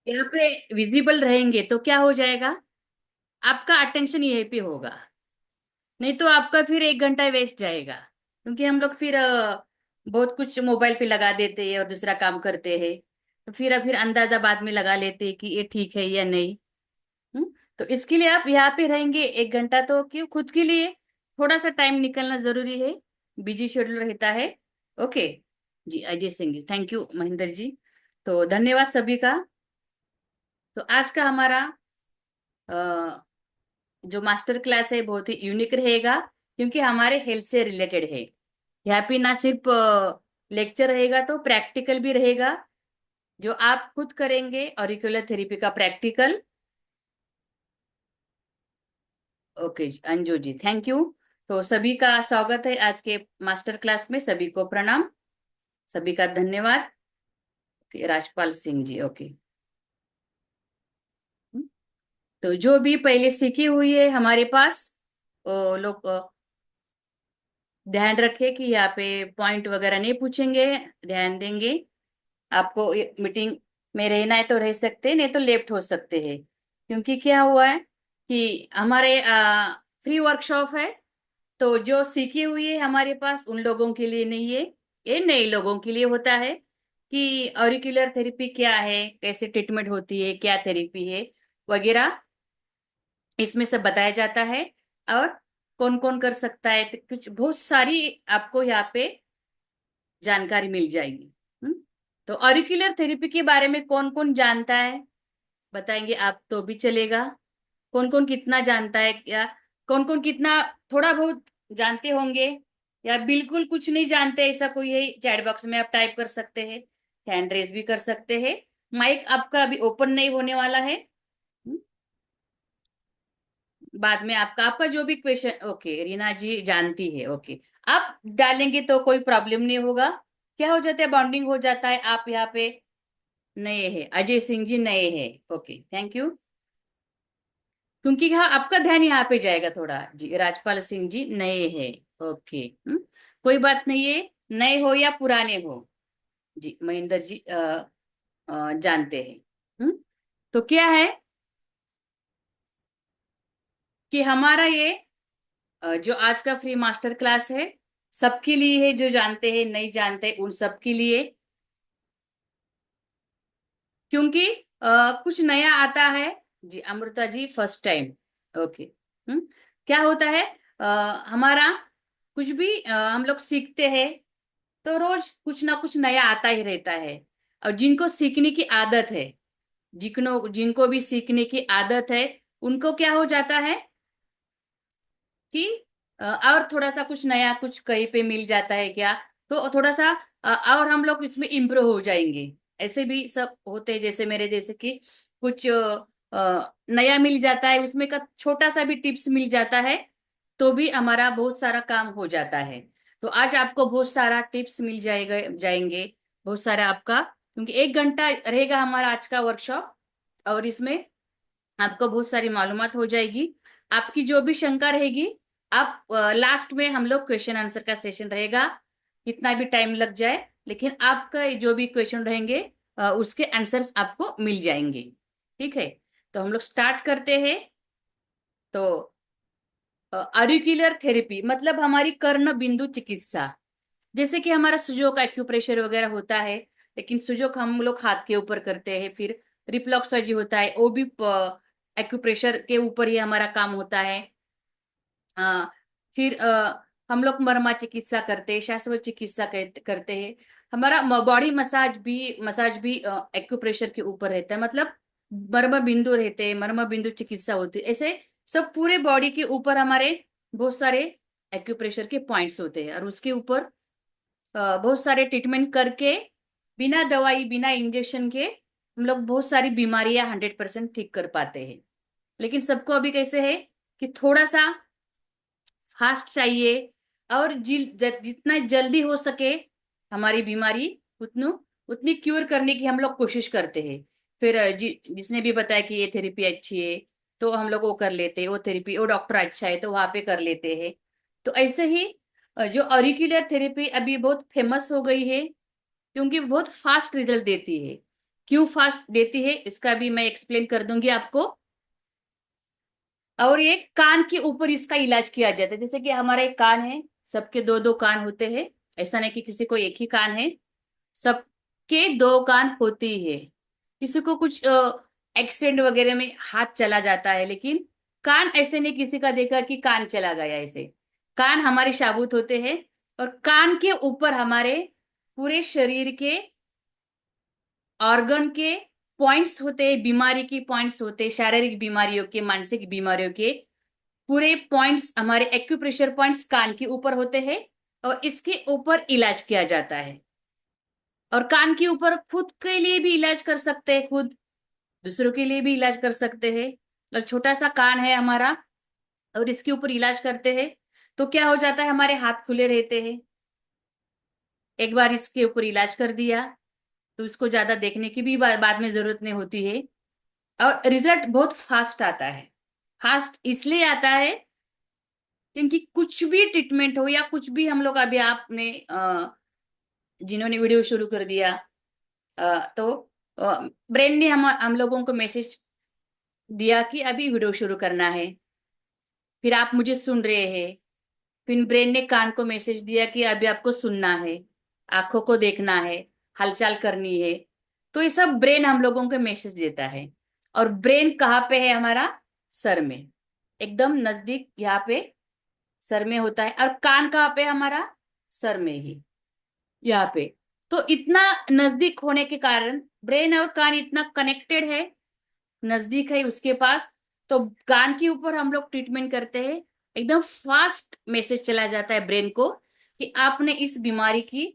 यहाँ पे विजिबल रहेंगे तो क्या हो जाएगा, आपका अटेंशन यहीं पे होगा। नहीं तो आपका फिर 1 घंटा वेस्ट जाएगा, क्योंकि हम लोग फिर बहुत कुछ मोबाइल पे लगा देते हैं और दूसरा काम करते हैं। तो फिर अंदाजा बाद में लगा लेते हैं कि ये ठीक है या नहीं। हम्म? तो इसके लिए आप यहाँ पे रहेंगे 1 घंटा, तो क्यों खुद के लिए थोड़ा सा टाइम निकलना जरूरी है। बिजी शेड्यूल रहता है। Okay ji, Ajay Singh ji, thank you Mahendra ji. तो धन्यवाद सभी का। तो आज का हमारा जो मास्टर क्लास है बहुत ही यूनिक रहेगा, क्योंकि हमारे हेल्थ से रिलेटेड है। यहाँ पे ना सिर्फ लेक्चर रहेगा, तो प्रैक्टिकल भी रहेगा, जो आप खुद करेंगे, ऑरिकुलर थेरेपी का practical. Okay ji, Anju ji, thank you. तो सभी का स्वागत है आज के मास्टर क्लास में, सभी को प्रणाम, सभी का धन्यवाद। राजपाल सिंह जी, ओके। तो जो भी पहले सीखी हुई है हमारे पास, लोग ध्यान रखे कि यहाँ पे पॉइंट वगैरह नहीं पूछेंगे, ध्यान देंगे। आपको मीटिंग में रहना है तो रह सकते हैं, नहीं तो लेफ्ट हो सकते हैं। क्योंकि क्या हुआ है कि हमारे फ्री वर्कशॉप है, तो जो सीखी हुई है हमारे पास उन लोगों के लिए नहीं है, ये नए लोगों के लिए होता है कि ऑरिकुलर थेरेपी क्या है, कैसे ट्रीटमेंट होती है, क्या थेरेपी है वगैरह, इसमें सब बताया जाता है। और कौन कौन कर सकता है, तो कुछ बहुत सारी आपको यहाँ पे जानकारी मिल जाएगी। हम्म? तो ऑरिकुलर थेरेपी के बारे में कौन कौन जानता है, बताएंगे आप तो भी चलेगा। कौन कौन कितना जानता है, या कौन कौन कितना थोड़ा बहुत जानते होंगे, या बिल्कुल कुछ नहीं जानते, ऐसा कोई है चैट बॉक्स में आप टाइप कर सकते हैं, हैंड रेज भी कर सकते हैं। माइक आपका अभी ओपन नहीं होने वाला है। हम्म? बाद में आपका आपका जो भी क्वेश्चन, ओके रीना जी जानती है, ओके। आप डालेंगे तो कोई प्रॉब्लम नहीं होगा। क्या हो जाता है, बॉन्डिंग हो जाता है। आप यहाँ पे नए हैं, अजय सिंह जी नए हैं, ओके थैंक यू। क्योंकि हाँ, आपका ध्यान यहाँ पे जाएगा थोड़ा जी। राजपाल सिंह जी नए हैं, ओके। कोई बात नहीं है, नए हो या पुराने हो जी, महेंद्र जी जानते हैं। तो क्या है कि हमारा ये जो आज का फ्री मास्टर क्लास है, सबके लिए है, जो जानते हैं नहीं जानते उन सबके लिए। क्योंकि कुछ नया आता है जी। Amrita ji first time, okay. क्या होता है, अ, हमारा कुछ भी हम लोग सीखते हैं, तो रोज कुछ ना कुछ नया आता ही रहता है। और जिनको सीखने की आदत है, जिनको जिनको भी सीखने की आदत है, उनको क्या हो जाता है कि और थोड़ा सा कुछ नया कुछ कहीं पे मिल जाता है क्या, तो थोड़ा सा और हम लोग इसमें इम्प्रूव हो जाएंगे। ऐसे भी सब होते हैं, जैसे मेरे जैसे कि कुछ नया मिल जाता है, उसमें का छोटा सा भी टिप्स मिल जाता है, तो भी हमारा बहुत सारा काम हो जाता है। तो आज आपको बहुत सारा टिप्स मिल जाएंगे, बहुत सारा आपका, क्योंकि 1 घंटा रहेगा हमारा आज का वर्कशॉप। और इसमें आपको बहुत सारी मालूमात हो जाएगी। आपकी जो भी शंका रहेगी, आप लास्ट में हम लोग क्वेश्चन आंसर का सेशन रहेगा, कितना भी टाइम लग जाए, लेकिन आपका जो भी क्वेश्चन रहेंगे उसके आंसर्स आपको मिल जाएंगे। ठीक है, तो हम लोग स्टार्ट करते हैं। तो ऑरिकुलर थेरेपी मतलब हमारी कर्ण बिंदु चिकित्सा। जैसे कि हमारा सुजोक एक्यूप्रेशर वगैरह होता है, लेकिन सुजोक हम लोग हाथ के ऊपर करते हैं। फिर रिफ्लॉक्सॉलजी होता है, वो भी एक्यूप्रेशर के ऊपर ही हमारा काम होता है। अ, फिर हम लोग मरमा चिकित्सा करते हैं, शास्त्र चिकित्सा करते हैं। हमारा बॉडी मसाज भी एक्यूप्रेशर के ऊपर रहता है, मतलब मर्म बिंदु रहते हैं, मर्म बिंदु चिकित्सा होती है। ऐसे सब पूरे बॉडी के ऊपर हमारे बहुत सारे एक्यूप्रेशर के पॉइंट्स होते हैं, और उसके ऊपर बहुत सारे ट्रीटमेंट करके, बिना दवाई बिना इंजेक्शन के हम लोग बहुत सारी बीमारियां 100% ठीक कर पाते हैं। लेकिन सबको अभी कैसे है कि थोड़ा सा फास्ट चाहिए, और जितना जल्दी हो सके हमारी बीमारी उतनु उतनी क्यूर करने की हम लोग कोशिश करते हैं। फिर जिसने भी बताया कि ये थेरेपी अच्छी है, तो हम लोग वो कर लेते हैं, वो थेरेपी, वो डॉक्टर अच्छा है तो वहां पे कर लेते हैं। तो ऐसे ही जो ऑरिकुलर थेरेपी अभी बहुत फेमस हो गई है, क्योंकि बहुत फास्ट रिजल्ट देती है। क्यों फास्ट देती है इसका भी मैं एक्सप्लेन कर दूंगी आपको। और ये कान के ऊपर इसका इलाज किया जाता है। जैसे कि हमारा एक कान है, सबके दो दो कान होते हैं, ऐसा नहीं कि किसी को एक ही कान है, सबके दो कान होते ही है। किसी को कुछ एक्सीडेंट वगैरह में हाथ चला जाता है, लेकिन कान ऐसे नहीं किसी का देखा कि कान चला गया ऐसे। कान हमारे शाबूत होते हैं, और कान के ऊपर हमारे पूरे शरीर के ऑर्गन के पॉइंट्स होते हैं, बीमारी की पॉइंट्स होते हैं, शारीरिक बीमारियों के, मानसिक बीमारियों के पूरे पॉइंट्स, हमारे एक्यूप्रेशर पॉइंट्स कान के ऊपर होते हैं, और इसके ऊपर इलाज किया जाता है। और कान के ऊपर खुद के लिए भी इलाज कर सकते हैं, खुद दूसरों के लिए भी इलाज कर सकते हैं। और छोटा सा कान है हमारा, और इसके ऊपर इलाज करते हैं तो क्या हो जाता है, हमारे हाथ खुले रहते हैं। एक बार इसके ऊपर इलाज कर दिया तो उसको ज्यादा देखने की भी बाद में जरूरत नहीं होती है, और रिजल्ट बहुत फास्ट आता है। फास्ट इसलिए आता है क्योंकि कुछ भी ट्रीटमेंट हो या कुछ भी हम लोग, अभी आपने जिन्होंने वीडियो शुरू कर दिया, तो ब्रेन ने हम लोगों को मैसेज दिया कि अभी वीडियो शुरू करना है, फिर आप मुझे सुन रहे हैं। फिर ब्रेन ने कान को मैसेज दिया कि अभी आपको सुनना है, आंखों को देखना है, हलचल करनी है। तो ये सब ब्रेन हम लोगों को मैसेज देता है। और ब्रेन कहाँ पे है हमारा, सर में, एकदम नजदीक यहाँ पे सर में होता है। और कान कहाँ पे है हमारा, सर में ही, यहाँ पे। तो इतना नजदीक होने के कारण ब्रेन और कान इतना कनेक्टेड है, नजदीक है उसके पास। तो कान के ऊपर हम लोग ट्रीटमेंट करते हैं, एकदम फास्ट मैसेज चला जाता है ब्रेन को कि आपने इस बीमारी की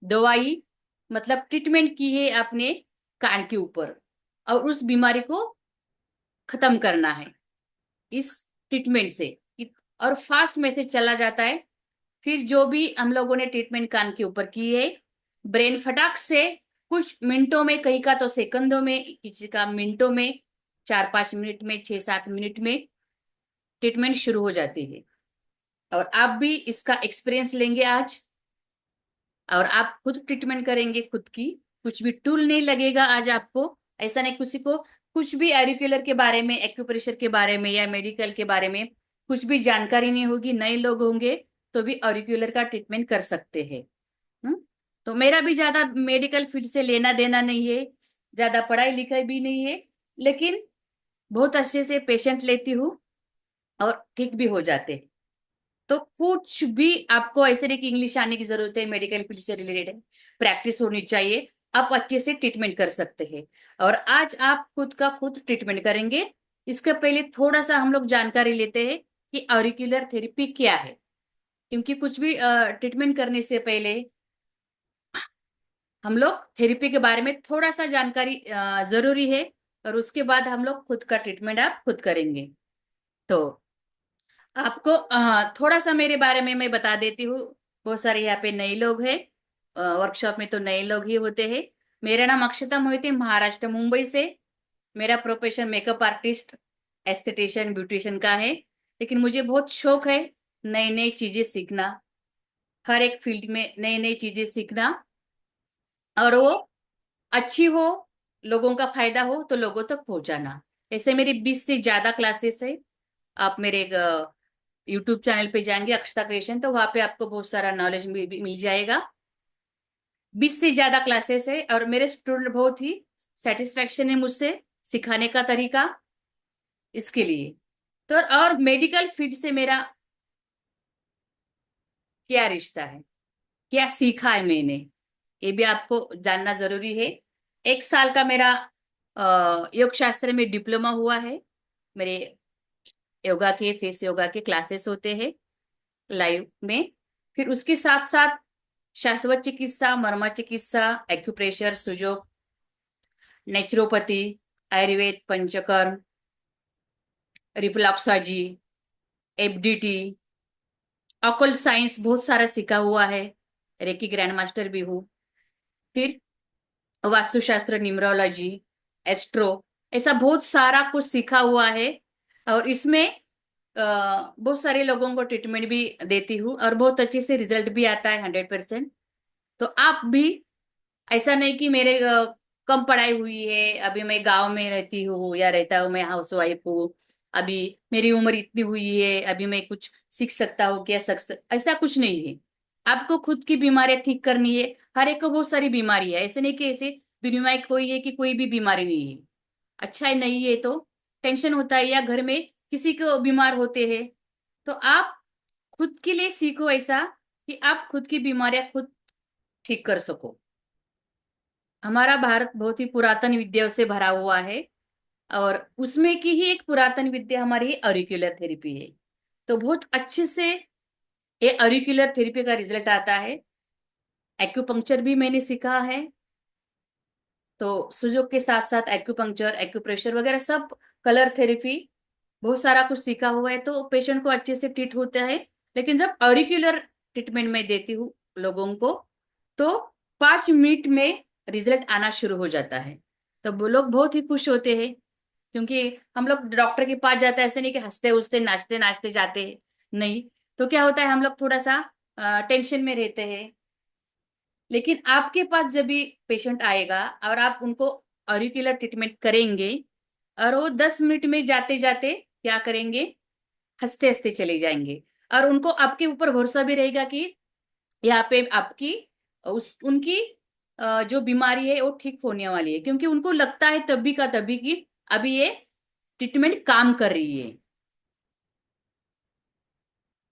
दवाई, मतलब ट्रीटमेंट की है आपने कान के ऊपर, और उस बीमारी को खत्म करना है इस ट्रीटमेंट से। और फास्ट मैसेज चला जाता है। फिर जो भी हम लोगों ने ट्रीटमेंट कान के ऊपर की है, ब्रेन फटाक से कुछ मिनटों में, कहीं का तो सेकंडों में, किसी का मिनटों में, 4-5 मिनट में, 6-7 मिनट में ट्रीटमेंट शुरू हो जाती है। और आप भी इसका एक्सपीरियंस लेंगे आज, और आप खुद ट्रीटमेंट करेंगे खुद की। कुछ भी टूल नहीं लगेगा आज आपको। ऐसा नहीं किसी को कुछ भी एरिकुलर के बारे में, एक्यूप्रेशर के बारे में या मेडिकल के बारे में कुछ भी जानकारी नहीं होगी, नए लोग होंगे तो भी ऑरिकुलर का ट्रीटमेंट कर सकते हैं। हम्म। तो मेरा भी ज्यादा मेडिकल फील्ड से लेना देना नहीं है, ज्यादा पढ़ाई लिखाई भी नहीं है, लेकिन बहुत अच्छे से पेशेंट लेती हूँ और ठीक भी हो जाते हैं। तो कुछ भी आपको ऐसे नहीं कि इंग्लिश आने की जरूरत है, मेडिकल फील्ड से रिलेटेड है, प्रैक्टिस होनी चाहिए, आप अच्छे से ट्रीटमेंट कर सकते हैं। और आज आप खुद का खुद ट्रीटमेंट करेंगे। इसके पहले थोड़ा सा हम लोग जानकारी लेते हैं कि ऑरिकुलर थेरेपी क्या है। क्योंकि कुछ भी ट्रीटमेंट करने से पहले हम लोग थेरेपी के बारे में थोड़ा सा जानकारी जरूरी है, और उसके बाद हम लोग खुद का ट्रीटमेंट आप खुद करेंगे। तो आपको थोड़ा सा मेरे बारे में मैं बता देती हूँ। बहुत सारे यहाँ पे नए लोग हैं, वर्कशॉप में तो नए लोग ही होते हैं। मेरा नाम अक्षता मोहिते, महाराष्ट्र मुंबई से। मेरा profession makeup artist, esthetician, beautician का है। लेकिन मुझे बहुत शौक है नई नई चीजें सीखना, हर एक फील्ड में नई नई चीजें सीखना, और वो अच्छी हो, लोगों का फायदा हो तो लोगों तक पहुंचाना। ऐसे मेरी 20 से ज्यादा क्लासेस है। आप मेरे यूट्यूब चैनल पे जाएंगे अक्षता क्रिएशन, तो वहां पे आपको बहुत सारा नॉलेज भी मिल जाएगा। 20 से ज्यादा क्लासेस है, और मेरे स्टूडेंट बहुत ही सेटिस्फेक्शन है मुझसे, सिखाने का तरीका, इसके लिए। तो और मेडिकल फील्ड से मेरा क्या रिश्ता है, क्या सीखा है मैंने, ये भी आपको जानना जरूरी है। 1 साल का मेरा योग शास्त्र में डिप्लोमा हुआ है। मेरे योगा के, फेस योगा के क्लासेस होते हैं लाइव में। फिर उसके साथ साथ शाश्वत चिकित्सा, मर्म चिकित्सा, acupressure, Sujok, naturopathy, Ayurveda, Panchakarma, reflexology, FDT, occult science बहुत सारा सीखा हुआ है। रेकी ग्रैंड मास्टर भी हूँ। फिर वास्तुशास्त्र, न्यूमरोलॉजी, एस्ट्रो, ऐसा बहुत सारा कुछ सीखा हुआ है। और इसमें बहुत सारे लोगों को ट्रीटमेंट भी देती हूँ, और बहुत अच्छे से रिजल्ट भी आता है, 100%। तो आप भी, ऐसा नहीं कि मेरे कम पढ़ाई हुई है, अभी मैं गांव में रहती हूँ या रहता हूँ, मैं हाउस वाइफ हूँ, अभी मेरी उम्र इतनी हुई है, अभी मैं कुछ सीख सकता हूँ क्या, ऐसा कुछ नहीं है। आपको खुद की बीमारियां ठीक करनी है। हर एक को बहुत सारी बीमारी है, ऐसे नहीं कि ऐसे दुनिया में कोई है कि कोई भी बीमारी नहीं है। अच्छा है, नहीं है तो टेंशन होता है, या घर में किसी को बीमार होते हैं, तो आप खुद के लिए सीखो ऐसा कि आप खुद की बीमारियां खुद ठीक कर सको। हमारा भारत बहुत ही पुरातन विद्याओं से भरा हुआ है, और उसमें की ही एक पुरातन विद्या हमारी ऑरिक्यूलर थेरेपी है। तो बहुत अच्छे से ये ऑरिक्यूलर थेरेपी का रिजल्ट आता है। एक्यूपंक्चर भी मैंने सीखा है, तो सुजोग के साथ साथ एक्यूपंक्चर, एक्यूप्रेशर वगैरह सब, कलर थेरेपी, बहुत सारा कुछ सीखा हुआ है, तो पेशेंट को अच्छे से ट्रीट होता है। लेकिन जब ऑरिक्यूलर ट्रीटमेंट में देती हूँ लोगों को, तो 5 मिनट में रिजल्ट आना शुरू हो जाता है। तो वो लोग बहुत ही खुश होते हैं, क्योंकि हम लोग डॉक्टर के पास जाते हैं, ऐसे नहीं कि हंसते उठते नाचते नाचते जाते हैं, नहीं। तो क्या होता है, हम लोग थोड़ा सा टेंशन में रहते हैं। लेकिन आपके पास जब भी पेशेंट आएगा और आप उनको ऑरिकुलर ट्रीटमेंट करेंगे, और वो 10 मिनट में जाते जाते क्या करेंगे, हंसते हंसते चले जाएंगे। और उनको आपके ऊपर भरोसा भी रहेगा कि यहाँ पे आपकी उनकी जो बीमारी है वो ठीक होने वाली है, क्योंकि उनको लगता है तभी का तभी कि अभी ये ट्रीटमेंट काम कर रही है।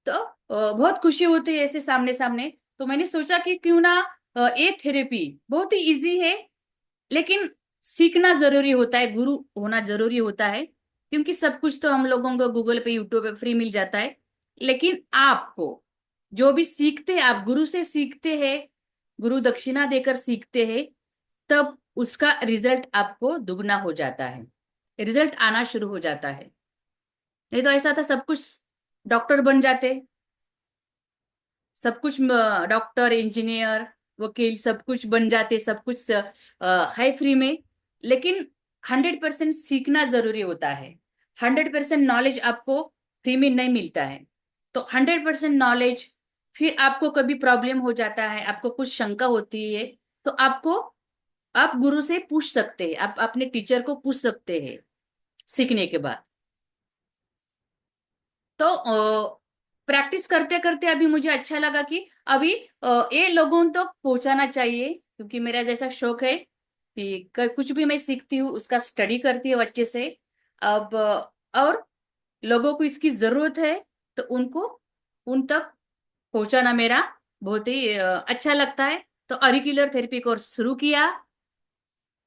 तो बहुत खुशी होती है ऐसे सामने सामने। तो मैंने सोचा कि क्यों ना ये थेरेपी बहुत ही इजी है, लेकिन सीखना जरूरी होता है, गुरु होना जरूरी होता है, क्योंकि सब कुछ तो हम लोगों को गूगल पे, यूट्यूब पे फ्री मिल जाता है। लेकिन आपको जो भी सीखते हैं, आप गुरु से सीखते हैं, गुरु दक्षिणा देकर सीखते हैं, तब उसका रिजल्ट आपको दुगना हो जाता है, रिजल्ट आना शुरू हो जाता है। नहीं तो ऐसा था, सब कुछ डॉक्टर बन जाते, सब कुछ डॉक्टर, इंजीनियर, वकील सब कुछ बन जाते, सब कुछ है फ्री में। लेकिन 100% सीखना जरूरी होता है। 100% नॉलेज आपको फ्री में नहीं मिलता है। तो 100% नॉलेज, फिर आपको कभी प्रॉब्लम हो जाता है, आपको कुछ शंका होती है, तो आप गुरु से पूछ सकते हैं, आप अपने टीचर को पूछ सकते हैं सीखने के बाद। तो प्रैक्टिस करते करते अभी मुझे अच्छा लगा कि अभी ये लोगों तक पहुंचाना चाहिए, क्योंकि मेरा जैसा शौक है कि कुछ भी मैं सीखती हूँ उसका स्टडी करती हूँ अच्छे से। अब और लोगों को इसकी जरूरत है, तो उनको उन तक पहुंचाना मेरा बहुत ही अच्छा लगता है। तो ऑरिकुलर थेरेपी कोर्स शुरू किया।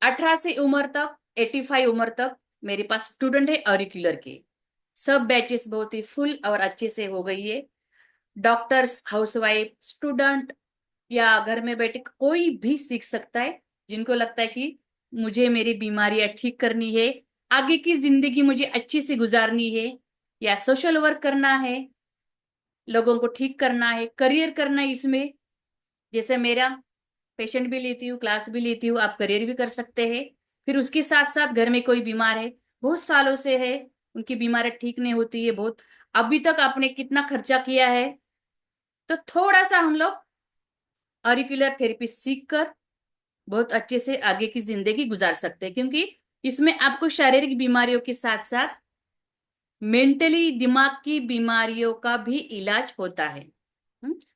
18 से उम्र तक, 85 उम्र तक मेरे पास स्टूडेंट है ऑरिकुलर के। सब बैचेस बहुत ही फुल और अच्छे से हो गई है। डॉक्टर्स, हाउसवाइफ, स्टूडेंट, या घर में बैठे कोई भी सीख सकता है, जिनको लगता है कि मुझे मेरी बीमारियां ठीक करनी है, आगे की जिंदगी मुझे अच्छी से गुजारनी है, या सोशल वर्क करना है, लोगों को ठीक करना है, करियर करना है इसमें। जैसे मेरा पेशेंट भी लेती हूँ, क्लास भी लेती हूँ, आप करियर भी कर सकते हैं। फिर उसके साथ साथ घर में कोई बीमार है, बहुत सालों से है, उनकी बीमारी ठीक नहीं होती है, बहुत, अभी तक आपने कितना खर्चा किया है, तो थोड़ा सा हम लोग ऑरिकुलर थेरेपी सीख कर बहुत अच्छे से आगे की जिंदगी गुजार सकते हैं, क्योंकि इसमें आपको शारीरिक बीमारियों के साथ साथ मेंटली, दिमाग की बीमारियों का भी इलाज होता है।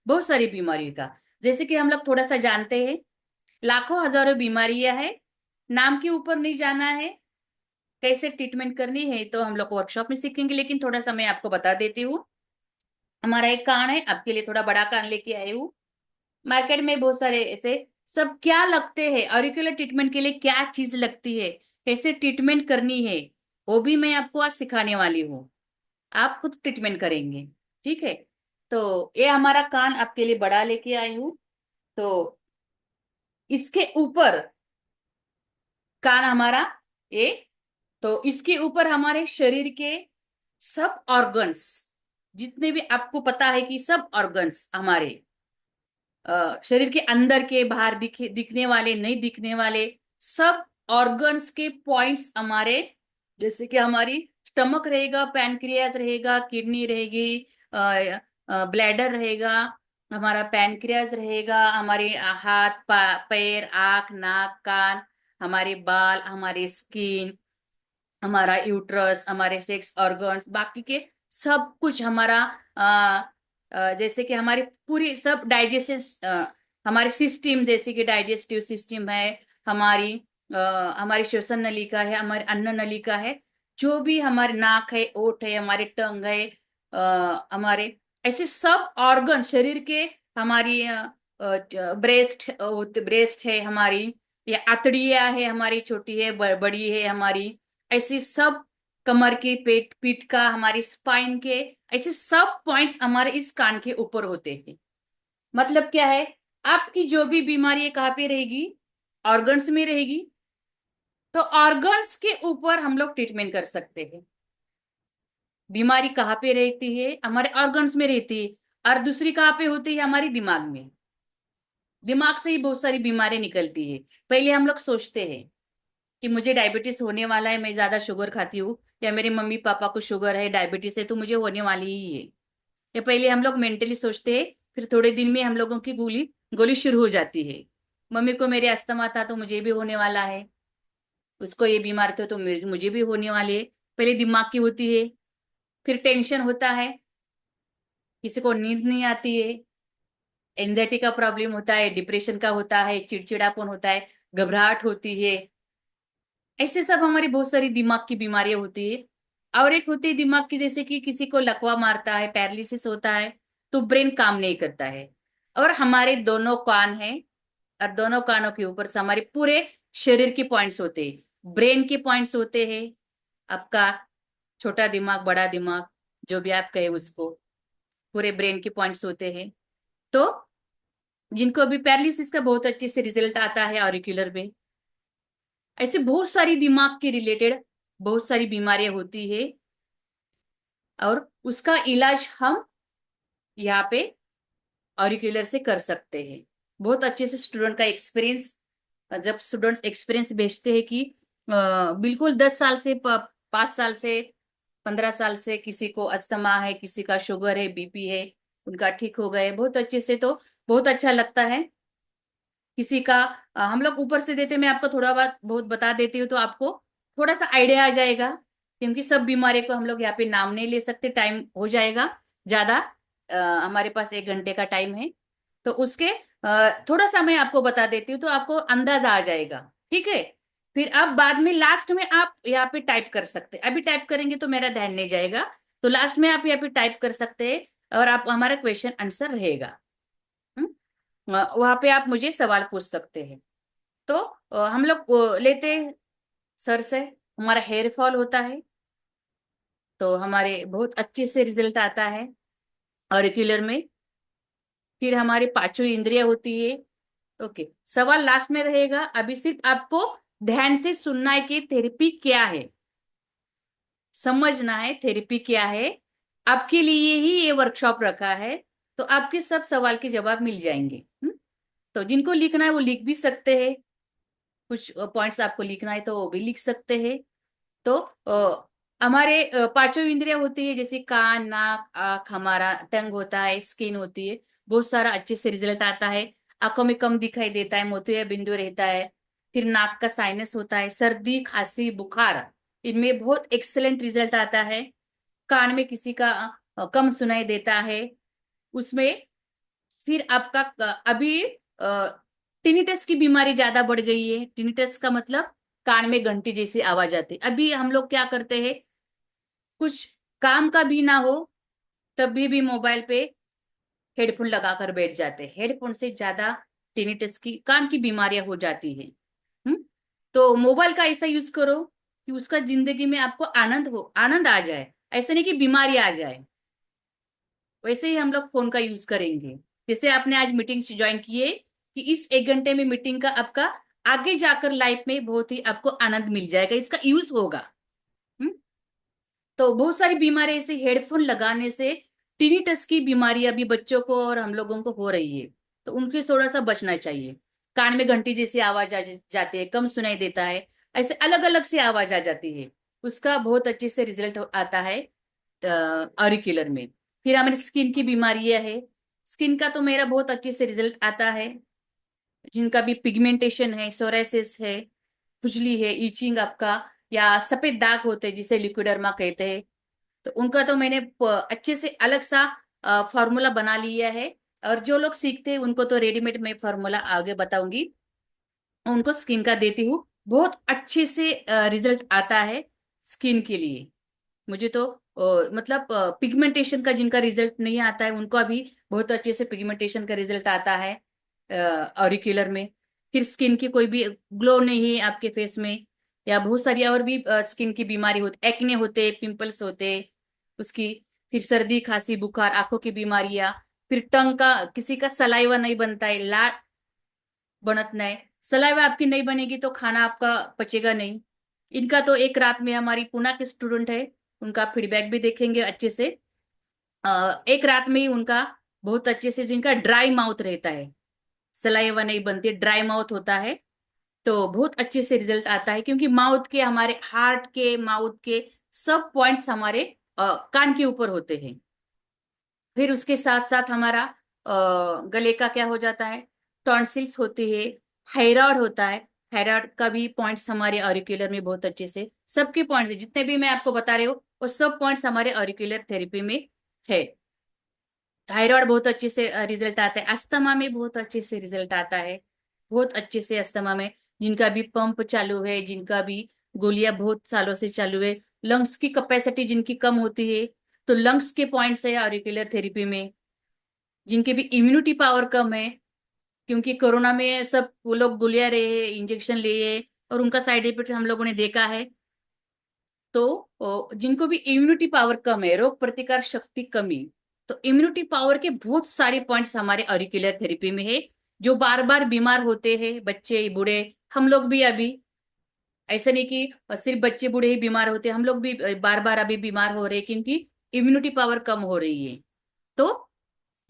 बहुत सारी बीमारियों का, जैसे कि हम लोग थोड़ा सा जानते हैं, लाखों हजारों बीमारियां हैं, नाम के ऊपर नहीं जाना है, कैसे ट्रीटमेंट करनी है तो हम लोग वर्कशॉप में सीखेंगे। लेकिन थोड़ा सा मैं आपको बता देती हूँ। हमारा एक कान है, आपके लिए थोड़ा बड़ा कान लेके आई हूँ। मार्केट में बहुत सारे ऐसे सब क्या लगते हैं, ऑरिकुलर ट्रीटमेंट के लिए क्या चीज लगती है, कैसे ट्रीटमेंट करनी है, वो भी मैं आपको आज सिखाने वाली हूँ। आप खुद ट्रीटमेंट करेंगे, ठीक है। तो ये हमारा कान आपके लिए बड़ा लेके आई हूँ। तो इसके ऊपर कान हमारा, ये, तो इसके ऊपर हमारे शरीर के सब ऑर्गन्स, जितने भी आपको पता है कि सब ऑर्गन्स हमारे शरीर के अंदर के, बाहर दिखने वाले, नहीं दिखने वाले, सब ऑर्गन्स के पॉइंट्स हमारे, जैसे कि हमारी स्टमक रहेगा, पैनक्रियाज रहेगा, किडनी रहेगी, ब्लैडर रहेगा, हमारा पैनक्रियाज रहेगा, हमारे हाथ, पैर, आंख, नाक, कान, हमारे बाल, हमारे स्किन, हमारा यूट्रस, हमारे सेक्स ऑर्गन्स, बाकी के सब कुछ हमारा जैसे कि हमारी पूरी सब डाइजेशन, हमारे सिस्टम, जैसे कि डाइजेस्टिव सिस्टम है, हमारी हमारी श्वसन नलिका है, हमारी अन्न नलिका है, जो भी हमारे नाक है, ओठ है, हमारे टंग है, हमारे ऐसे सब ऑर्गन शरीर के, हमारी ब्रेस्ट है हमारी, या आंतड़ियां है हमारी, छोटी है, बड़ी है हमारी, ऐसी सब, कमर की, पेट पीठ का, हमारी स्पाइन के, ऐसे सब पॉइंट्स हमारे इस कान के ऊपर होते हैं। मतलब क्या है, आपकी जो भी बीमारी है कहाँ पे रहेगी, ऑर्गन्स में रहेगी। तो ऑर्गन्स के ऊपर हम लोग ट्रीटमेंट कर सकते हैं। बीमारी कहाँ पे रहती है, हमारे ऑर्गन्स में रहती है। और दूसरी कहाँ पे होती है, हमारी दिमाग में। दिमाग से ही बहुत सारी बीमारी निकलती है। पहले हम लोग सोचते हैं कि मुझे डायबिटीज होने वाला है, मैं ज्यादा शुगर खाती हूँ, या मेरे मम्मी पापा को शुगर है, डायबिटीज है, तो मुझे होने वाली ही है। या पहले हम लोग मेंटली सोचते हैं, फिर थोड़े दिन में हम लोगों की गोली गोली शुरू हो जाती है। मम्मी को मेरे अस्थमा था तो मुझे भी होने वाला है, उसको ये बीमारी थी तो मुझे भी होने वाली है। पहले दिमाग की होती है, फिर टेंशन होता है, किसी को नींद नहीं आती है, एंजाइटी का प्रॉब्लम होता है, डिप्रेशन का होता है, चिड़चिड़ापन होता है, घबराहट होती है। ऐसे सब हमारी बहुत सारी दिमाग की बीमारियां होती है। और एक होती है दिमाग की, जैसे कि किसी को लकवा मारता है, पैरालिसिस होता है, तो ब्रेन काम नहीं करता है। और हमारे दोनों कान हैं, और दोनों कानों के ऊपर से हमारे पूरे शरीर के पॉइंट्स होते हैं, ब्रेन के पॉइंट्स होते हैं। आपका छोटा दिमाग, बड़ा दिमाग, जो भी आप कहे उसको, पूरे ब्रेन के पॉइंट्स होते हैं। तो जिनको अभी पैरालिसिस का बहुत अच्छे से रिजल्ट आता है ऑरिक्यूलर में, ऐसे बहुत सारी दिमाग के रिलेटेड बहुत सारी बीमारियां होती है। और उसका इलाज हम यहाँ पे ऑरिक्यूलर से कर सकते हैं। बहुत अच्छे से स्टूडेंट का एक्सपीरियंस, जब स्टूडेंट एक्सपीरियंस भेजते हैं कि बिल्कुल 10 साल से 5 साल से 15 साल से किसी को अस्थमा है, किसी का शुगर है, बीपी है, उनका ठीक हो गए बहुत अच्छे से, तो बहुत अच्छा लगता है। किसी का हम लोग ऊपर से देते, मैं आपको थोड़ा बहुत बता देती हूँ तो आपको थोड़ा सा आइडिया आ जाएगा। क्योंकि सब बीमारी को हम लोग यहाँ पे नाम नहीं ले सकते, टाइम हो जाएगा ज्यादा। हमारे पास 1 घंटे का टाइम है, तो उसके थोड़ा सा मैं आपको बता देती हूँ तो आपको अंदाजा आ जाएगा। ठीक है, फिर आप बाद में लास्ट में आप यहाँ पे टाइप कर सकते हैं। अभी टाइप करेंगे तो मेरा ध्यान नहीं जाएगा, तो लास्ट में आप यहाँ पे टाइप कर सकते हैं, और आप हमारा क्वेश्चन आंसर रहेगा। वहां पे आप मुझे सवाल पूछ सकते हैं। तो हम लोग लेते हैं सर से, हमारा हेयर फॉल होता है, तो हमारे बहुत अच्छे से रिजल्ट आता है ऑरिक्यूलर में। फिर हमारी पांचों इंद्रियां होती है। ओके, सवाल लास्ट में रहेगा, अभी सिर्फ आपको ध्यान से सुनना है कि थेरेपी क्या है, समझना है थेरेपी क्या है। आपके लिए ही ये वर्कशॉप रखा है, तो आपके सब सवाल के जवाब मिल जाएंगे। तो जिनको लिखना है वो लिख भी सकते हैं, कुछ पॉइंट्स आपको लिखना है तो वो भी लिख सकते हैं। तो हमारे पांचों इंद्रियां होती है, जैसे कान, नाक, आंख, हमारा टंग होता है, स्किन होती है, बहुत सारा अच्छे से रिजल्ट आता है। आंखों में कम दिखाई देता है, मोतिया बिंदु रहता है। फिर नाक का साइनस होता है, सर्दी, खांसी, बुखार, इनमें बहुत एक्सेलेंट रिजल्ट आता है। कान में किसी का कम सुनाई देता है उसमें। फिर आपका अभी टिनिटस की बीमारी ज्यादा बढ़ गई है। टिनिटस का मतलब कान में घंटी जैसी आवाज आती है। अभी हम लोग क्या करते हैं, कुछ काम का भी ना हो तभी भी मोबाइल पे हेडफोन लगाकर बैठ जाते हैं। हेडफोन से ज्यादा टिनिटस की, कान की बीमारियां हो जाती है। हम्म तो मोबाइल का ऐसा यूज करो कि उसका जिंदगी में आपको आनंद हो, आनंद आ जाए, ऐसे नहीं कि बीमारी आ जाए। वैसे ही हम लोग फोन का यूज करेंगे। जैसे आपने आज मीटिंग ज्वाइन की है, कि इस 1 घंटे में मीटिंग का आपका आगे जाकर लाइफ में बहुत ही आपको आनंद मिल जाएगा, इसका यूज होगा। हम्म तो बहुत सारी बीमारी ऐसे हेडफोन लगाने से, टिनिटस की बीमारी अभी बच्चों को और हम लोगों को हो रही है, तो उनके थोड़ा सा बचना चाहिए। कान में घंटी जैसी आवाज आ जाती है, कम सुनाई देता है, ऐसे अलग अलग से आवाज आ जाती है, उसका बहुत अच्छे से रिजल्ट आता है ऑरिक्यूलर में। फिर हमारी स्किन की बीमारियां है, स्किन का तो मेरा बहुत अच्छे से रिजल्ट आता है। जिनका भी पिगमेंटेशन है, सोरासिस है, खुजली है, ईचिंग आपका, या सफेद दाग होते हैं जिसे लिक्विडर्मा कहते हैं, तो उनका तो मैंने अच्छे से अलग सा फॉर्मूला बना लिया है। और जो लोग सीखते हैं उनको तो रेडीमेड मैं फॉर्मूला आगे बताऊंगी, उनको स्किन का देती हूँ, बहुत अच्छे से रिजल्ट आता है स्किन के लिए। मुझे तो मतलब पिगमेंटेशन का जिनका रिजल्ट नहीं आता है उनको अभी बहुत अच्छे से पिगमेंटेशन का रिजल्ट आता है ऑरिक्यूलर में। फिर स्किन की कोई भी ग्लो नहीं है आपके फेस में, या बहुत सारी और भी स्किन की बीमारी होती, एक्ने होते, पिंपल्स होते उसकी, फिर सर्दी खांसी बुखार, आंखों की बीमारियां, फिर टंग का, किसी का सलाइवा नहीं बनता है, लार बनत नहीं, सलाइवा आपकी नहीं बनेगी तो खाना आपका पचेगा नहीं। इनका तो एक रात में, हमारी पुणे के स्टूडेंट है, उनका फीडबैक भी देखेंगे अच्छे से। एक रात में ही उनका बहुत अच्छे से, जिनका ड्राई माउथ रहता है, सलाइवा नहीं बनती, ड्राई माउथ होता है, तो बहुत अच्छे से रिजल्ट आता है, क्योंकि माउथ के, हमारे हार्ट के, माउथ के सब पॉइंट्स हमारे कान के ऊपर होते हैं। फिर उसके साथ साथ हमारा गले का क्या हो जाता है, टॉन्सिल्स होती है, थायराइड होता है, थायराइड का भी पॉइंट्स हमारे ऑरिक्यूलर में बहुत अच्छे से, सबके पॉइंट्स जितने भी मैं आपको बता रही हूँ वो सब पॉइंट्स हमारे ऑरिक्यूलर थेरेपी में है। थायराइड बहुत अच्छे से रिजल्ट आता है, अस्थमा में बहुत अच्छे से रिजल्ट आता है, बहुत अच्छे से अस्थमा में, जिनका भी पंप चालू है, जिनका भी गोलियां बहुत सालों से चालू है, लंग्स की कैपेसिटी जिनकी कम होती है, तो लंग्स के पॉइंट्स है ऑरिकुलर थेरेपी में, जिनकी भी इम्यूनिटी पावर कम है, क्योंकि कोरोना में सब वो लोग गोलियां रहे, इंजेक्शन लिए, और उनका साइड इफेक्ट हम लोगों ने देखा है। तो जिनको भी इम्यूनिटी पावर कम है, रोग प्रतिकार शक्ति कमी, तो इम्यूनिटी पावर के बहुत सारे पॉइंट्स हमारे ऑरिकुलर थेरेपी में है। जो बार बार बीमार होते हैं, बच्चे बूढ़े, हम लोग भी अभी, ऐसा नहीं कि सिर्फ बच्चे बूढ़े ही बीमार होते हैं, हम लोग भी बार बार अभी बीमार हो रहे हैं, क्योंकि इम्यूनिटी पावर कम हो रही है। तो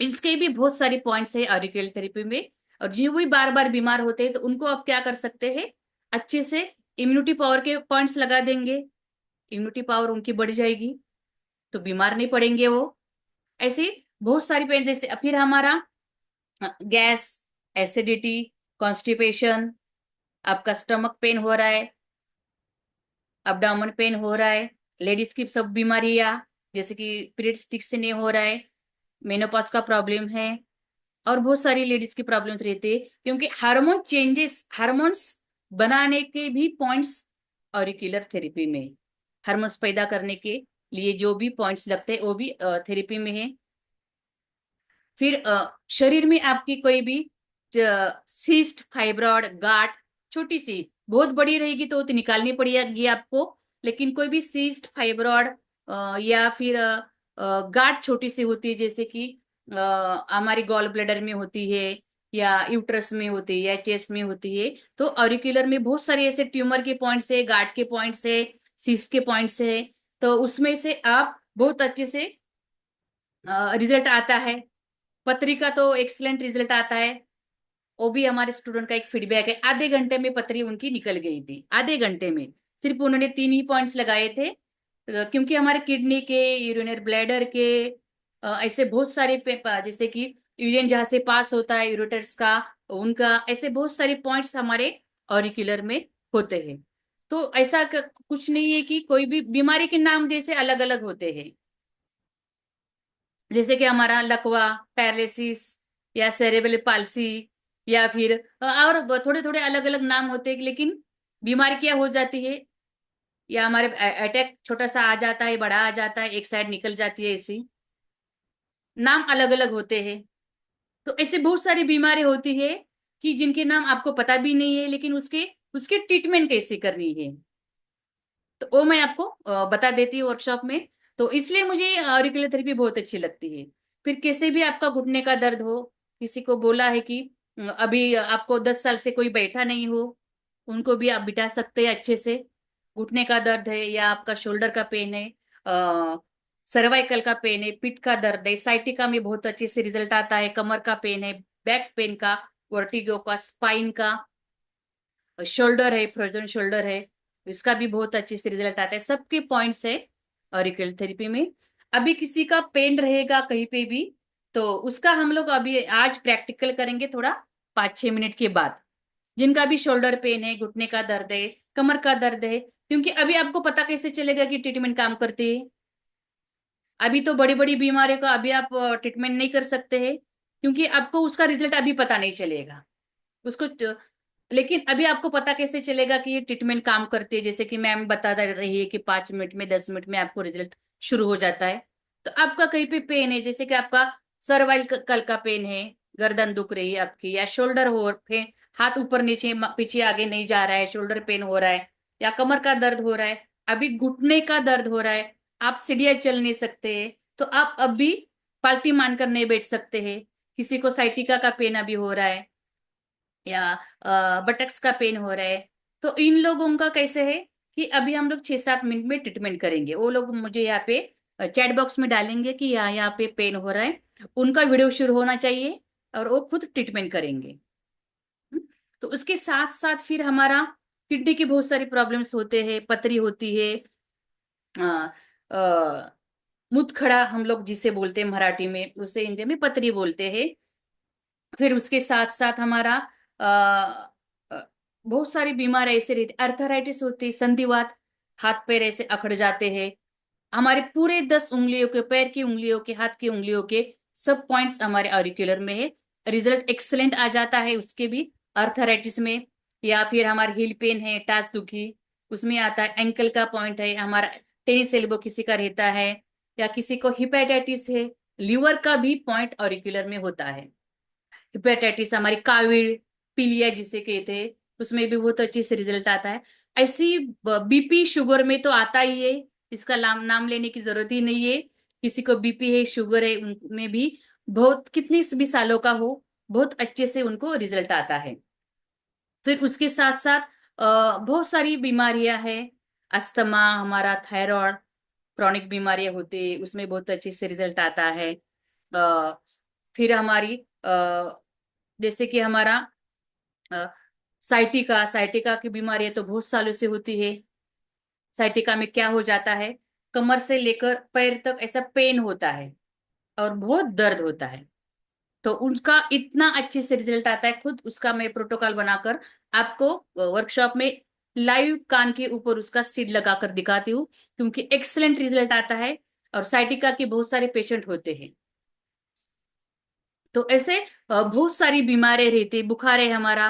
इसके भी बहुत सारे पॉइंट्स है ऑरिकुलर थेरेपी में। और जो भी बार बार बीमार होते हैं तो उनको आप क्या कर सकते हैं, अच्छे से इम्यूनिटी पावर के पॉइंट्स लगा देंगे, इम्यूनिटी पावर उनकी बढ़ जाएगी, तो बीमार नहीं पड़ेंगे वो। ऐसे बहुत सारी पेन, जैसे फिर हमारा गैस, एसिडिटी, कॉन्स्टिपेशन, आपका स्टमक पेन हो रहा है, abdomen पेन हो रहा है, लेडीज की सब बीमारियां, जैसे कि पीरियड्स ठीक से नहीं हो रहा है, मेनोपॉज का प्रॉब्लम है, और बहुत सारी लेडीज की प्रॉब्लम्स रहती है, क्योंकि हार्मोन चेंजेस, हार्मोन्स बनाने के भी पॉइंट्स ऑरिकुलर थेरेपी में, हार्मोन्स पैदा करने के लिए जो भी पॉइंट्स लगते हैं वो भी थेरेपी में है। फिर शरीर में आपकी कोई भी सीस्ट, फाइब्रॉइड, गांठ, छोटी सी, बहुत बड़ी रहेगी तो निकालनी पड़ेगी आपको, लेकिन कोई भी सीस्ट, फाइब्रॉइड, या फिर गांठ छोटी सी होती है, जैसे कि हमारी गॉल ब्लैडर में होती है, या यूट्रस में होती है, या चेस्ट में होती है, तो ऑरिकुलर में बहुत सारे ऐसे ट्यूमर के पॉइंट्स है, गांठ के पॉइंट्स है, सीस्ट के पॉइंट्स है, तो उसमें से आप बहुत अच्छे से रिजल्ट आता है। पतरी का तो एक्सीलेंट रिजल्ट आता है, वो भी हमारे स्टूडेंट का एक फीडबैक है, आधे घंटे में पतरी उनकी निकल गई थी, आधे घंटे में, सिर्फ उन्होंने 3 ही पॉइंट्स लगाए थे। क्योंकि हमारे किडनी के, यूरिनरी ब्लैडर के, ऐसे बहुत सारे जैसे कि यूरिन जहां से पास होता है, यूरोटर्स का, उनका, ऐसे बहुत सारे पॉइंट्स हमारे ऑरिकुलर में होते हैं। तो ऐसा कुछ नहीं है कि कोई भी बीमारी के नाम जैसे अलग अलग होते हैं, जैसे कि हमारा लकवा, पैरालिसिस, या सेरेब्रल पाल्सी, या फिर और थोड़े थोड़े अलग अलग नाम होते हैं, लेकिन बीमारी क्या हो जाती है, या हमारे अटैक छोटा सा आ जाता है, बड़ा आ जाता है, एक साइड निकल जाती है, ऐसी नाम अलग अलग होते हैं। तो ऐसे बहुत सारी बीमारी होती है कि जिनके नाम आपको पता भी नहीं है, लेकिन उसके उसके ट्रीटमेंट कैसे करनी है, तो वो मैं आपको बता देती हूँ वर्कशॉप में। तो इसलिए मुझे ऑरिकुलर थेरेपी बहुत अच्छी लगती है। फिर कैसे भी आपका घुटने का दर्द हो, किसी को बोला है कि अभी आपको 10 साल से कोई बैठा नहीं हो, उनको भी आप बिठा सकते हैं अच्छे से। घुटने का दर्द है, या आपका शोल्डर का पेन है, सर्वाइकल का पेन है, पीठ का दर्द है, साइटिका में बहुत अच्छे से रिजल्ट आता है, कमर का पेन है, बैक पेन का, वर्टिगो का, स्पाइन का, शोल्डर है, फ्रोजन शोल्डर है, इसका भी बहुत अच्छे से रिजल्ट आता है, सबके पॉइंट्स है ऑरिकल थेरेपी में। अभी किसी का पेन रहेगा कहीं पे भी, तो उसका हम लोग अभी आज प्रैक्टिकल करेंगे थोड़ा, 5-6 मिनट के बाद। जिनका भी शोल्डर पेन है, घुटने का दर्द है, कमर का दर्द है, क्योंकि अभी आपको पता कैसे चलेगा कि ट्रीटमेंट काम करती है? अभी तो बड़ी बड़ी बीमारियों का अभी आप ट्रीटमेंट नहीं कर सकते हैं, क्योंकि आपको उसका रिजल्ट अभी पता नहीं चलेगा उसको। लेकिन अभी आपको पता कैसे चलेगा कि ये ट्रीटमेंट काम करती है? जैसे कि मैम बता रही है कि 5 मिनट में 10 मिनट में आपको रिजल्ट शुरू हो जाता है। तो आपका कहीं पे पेन है, जैसे कि आपका सर्वाइकल का पेन है, गर्दन दुख रही है आपकी, या शोल्डर हो पे हाथ ऊपर नीचे पीछे आगे नहीं जा रहा है, शोल्डर पेन हो रहा है, या कमर का दर्द हो रहा है, अभी घुटने का दर्द हो रहा है, आप सीढ़ियां चल नहीं सकते हैं, तो आप अभी पालती मानकर नहीं बैठ सकते हैं, किसी को साइटिका का पेन अभी हो रहा है, या बटक्स का पेन हो रहा है, तो इन लोगों का कैसे है कि अभी हम लोग 6-7 मिनट में ट्रीटमेंट करेंगे। वो लोग मुझे यहाँ पे चैट बॉक्स में डालेंगे कि यहाँ पे पेन हो रहा है, उनका वीडियो शुरू होना चाहिए और वो खुद ट्रीटमेंट करेंगे। हम्म, तो उसके साथ साथ फिर हमारा किडनी की बहुत सारी प्रॉब्लम्स होते हैं, पथरी होती है, अ, अ, मुतखड़ा हम लोग जिसे बोलते हैं मराठी में, उसे हिंदी में पथरी बोलते हैं। फिर उसके साथ साथ हमारा अ, अ, बहुत सारी बीमारी ऐसे रहती, अर्थराइटिस होती है, संधिवात, हाथ पैर ऐसे अकड़ जाते हैं, हमारे पूरे 10 उंगलियों के, पैर की उंगलियों के, हाथ की उंगलियों के सब पॉइंट्स हमारे ऑरिक्यूलर में है। रिजल्ट एक्सलेंट आ जाता है उसके भी, अर्थराइटिस में। या फिर हमारे हिल पेन है, टाच दुखी, उसमें आता है। एंकल का पॉइंट है हमारा, टेनिस एल्बो किसी का रहता है, या किसी को हिपेटाइटिस है। लीवर का भी पॉइंट ऑरिक्यूलर में होता है। हिपेटाइटिस हमारी काविड़, पीलिया जिसे कहते हैं, उसमें भी बहुत अच्छे से रिजल्ट आता है। ऐसी बीपी शुगर में तो आता ही है, इसका नाम नाम लेने की जरूरत ही नहीं है। किसी को बीपी है, शुगर है, उनमें भी बहुत कितनी भी सालों का हो, बहुत अच्छे से उनको रिजल्ट आता है। फिर उसके साथ साथ बहुत सारी बीमारियां हैं, अस्थमा, हमारा थायराइड, क्रॉनिक बीमारियां होती है, उसमें बहुत अच्छे से रिजल्ट आता है। अ, फिर हमारी जैसे कि हमारा अ, साइटिका, साइटिका की बीमारी तो बहुत सालों से होती है। साइटिका में क्या हो जाता है, कमर से लेकर पैर तक ऐसा पेन होता है और बहुत दर्द होता है। तो उसका इतना अच्छे से रिजल्ट आता है, खुद उसका मैं प्रोटोकॉल बनाकर आपको वर्कशॉप में लाइव कान के ऊपर उसका सीड लगाकर दिखाती हूँ, क्योंकि एक्सलेंट रिजल्ट आता है। और साइटिका के बहुत सारे पेशेंट होते हैं। तो ऐसे बहुत सारी बीमारियां रहती है, बुखार है हमारा,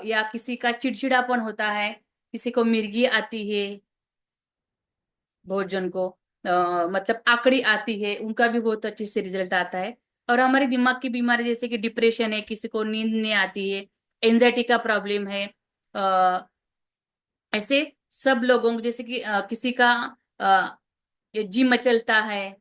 या किसी का चिड़चिड़ापन होता है, किसी को मिर्गी आती है, बहुत जन को मतलब आकड़ी आती है, उनका भी बहुत अच्छे से रिजल्ट आता है। और हमारे दिमाग की बीमारी जैसे कि डिप्रेशन है, किसी को नींद नहीं आती है, एंजाइटी का प्रॉब्लम है, ऐसे सब लोगों को, जैसे कि किसी का ये जी मचलता है,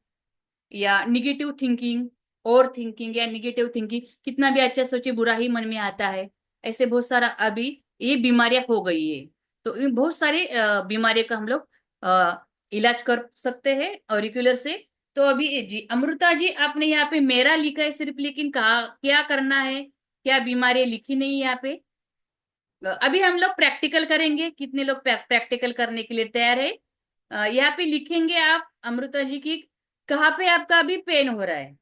या निगेटिव थिंकिंग, ओवर थिंकिंग या निगेटिव थिंकिंग, कितना भी अच्छा सोचे बुरा ही मन में आता है, ऐसे बहुत सारा अभी ये बीमारियां हो गई है। तो इन बहुत सारे बीमारियों का हम लोग इलाज कर सकते हैं ऑरिकुलर से। तो अभी जी अमृता जी, आपने यहाँ पे मेरा लिखा है सिर्फ, लेकिन कहा क्या करना है, क्या बीमारियां लिखी नहीं है यहाँ पे। अभी हम लोग प्रैक्टिकल करेंगे, कितने लोग प्रैक्टिकल करने के लिए तैयार है? यहाँ पे लिखेंगे आप अमृता जी की, कहाँ पे आपका अभी पेन हो रहा है।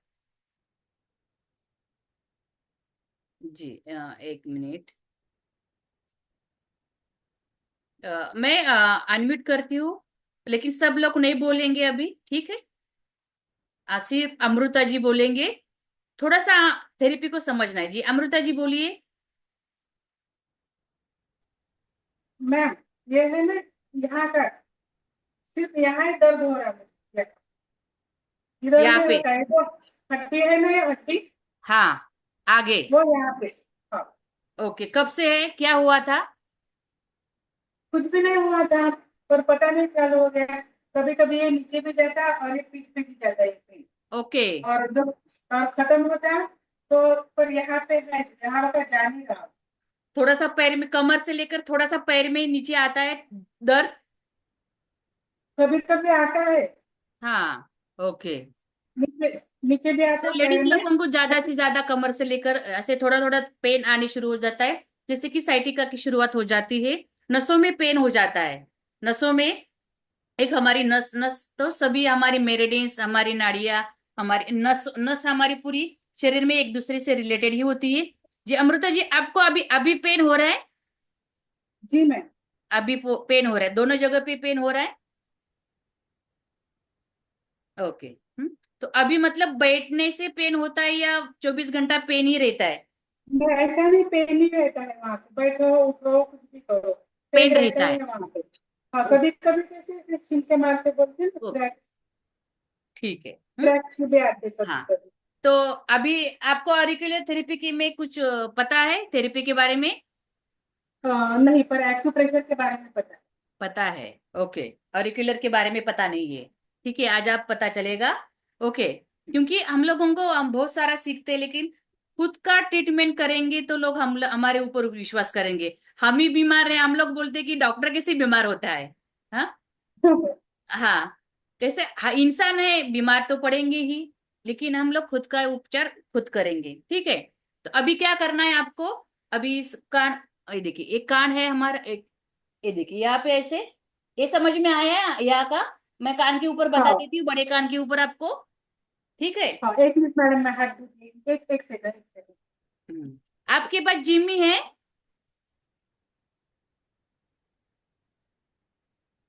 जी 1 मिनट, मैं अनम्यूट करती हूँ, लेकिन सब लोग नहीं बोलेंगे अभी, ठीक है? सिर्फ अमृता जी बोलेंगे। थोड़ा सा थेरेपी को समझना है। जी अमृता जी बोलिए। मैम, ये है ना, यहाँ का सिर्फ यहाँ ही दर्द हो रहा है मुझे। इधर यहाँ भी पे, होता है वो, हड्डी है ना, ये हड्डी, हाँ, आगे। वो यहाँ पे। हाँ, ओके, कब से है, क्या हुआ था? कुछ भी नहीं हुआ था, पर पता नहीं चालू हो गया। कभी कभी ये नीचे भी जाता है और ये पीठ पे भी जाता है ये पेन। ओके, और जब और खत्म होता है तो पर यहाँ पे है, यहाँ का जा नहीं रहा। थोड़ा सा पैर में, कमर से लेकर थोड़ा सा पैर में नीचे आता है दर्द। कभी कभी आता है, हाँ, ओके। नीचे नीचे भी आता तो है लेडीज पैर में। लोगों को ज्यादा से ज्यादा कमर से लेकर ऐसे थोड़ा थोड़ा पेन आने शुरू हो जाता है, जैसे कि साइटिका की शुरुआत हो जाती है। नसों में पेन हो जाता है, नसों में, एक हमारी नस नस तो सभी हमारी मेरिडियंस, हमारी नाड़ियां, हमारी नस नस हमारी पूरी शरीर में एक दूसरे से रिलेटेड ही होती है। जी अमृता जी, आपको अभी अभी पेन हो रहा है? जी मैम। अभी पेन हो रहा है, दोनों जगह पे पेन हो रहा है। ओके। तो अभी मतलब बैठने से पेन होता है या 24 घंटा पेन ही रहता है? नहीं, ऐसा नहीं, पेन ही रहता है वहां पे, बैठो उठो कुछ भी करो, पेन पेन रहता रहता ही है। है वहां पे। हाँ, ओ, कभी कभी कैसे ऐसे छींके मारते बोलते हैं ना, ओ, क्रैक्स, ठीक है। क्रैक्स भी आते कभी हाँ। कभी। तो अभी आपको ऑरिकुलर थेरेपी की में कुछ पता है, थेरेपी के बारे में? नहीं, पर एक्यूप्रेशर के बारे में पता है। पता है। ओके। ऑरिकुलर के बारे में पता नहीं है। ठीक है, आज आप पता चलेगा। ओके। क्योंकि हम लोगों को हम बहुत सारा सीखते हैं, लेकिन खुद का ट्रीटमेंट करेंगे तो लोग हमारे ऊपर विश्वास करेंगे। हम ही बीमार हैं, हम लोग बोलते हैं कि डॉक्टर कैसे बीमार होता है। हाँ। हाँ। कैसे, हाँ, इंसान है, बीमार तो पड़ेंगे ही, लेकिन हम लोग खुद का उपचार खुद करेंगे। ठीक है। तो अभी क्या करना है आपको? अभी इस कान, ये देखिए, एक कान है हमारा, एक, ये देखिए यहाँ पे ऐसे, ये समझ में आया यहाँ का? मैं कान के ऊपर बता हाँ देती हूँ, बड़े कान के ऊपर आपको। ठीक है। हाँ, एक मिनट मैडम, मैं हाथ धोती हूँ, एक एक सेकंड, एक सेकंड। आपके पास जिम्मी है?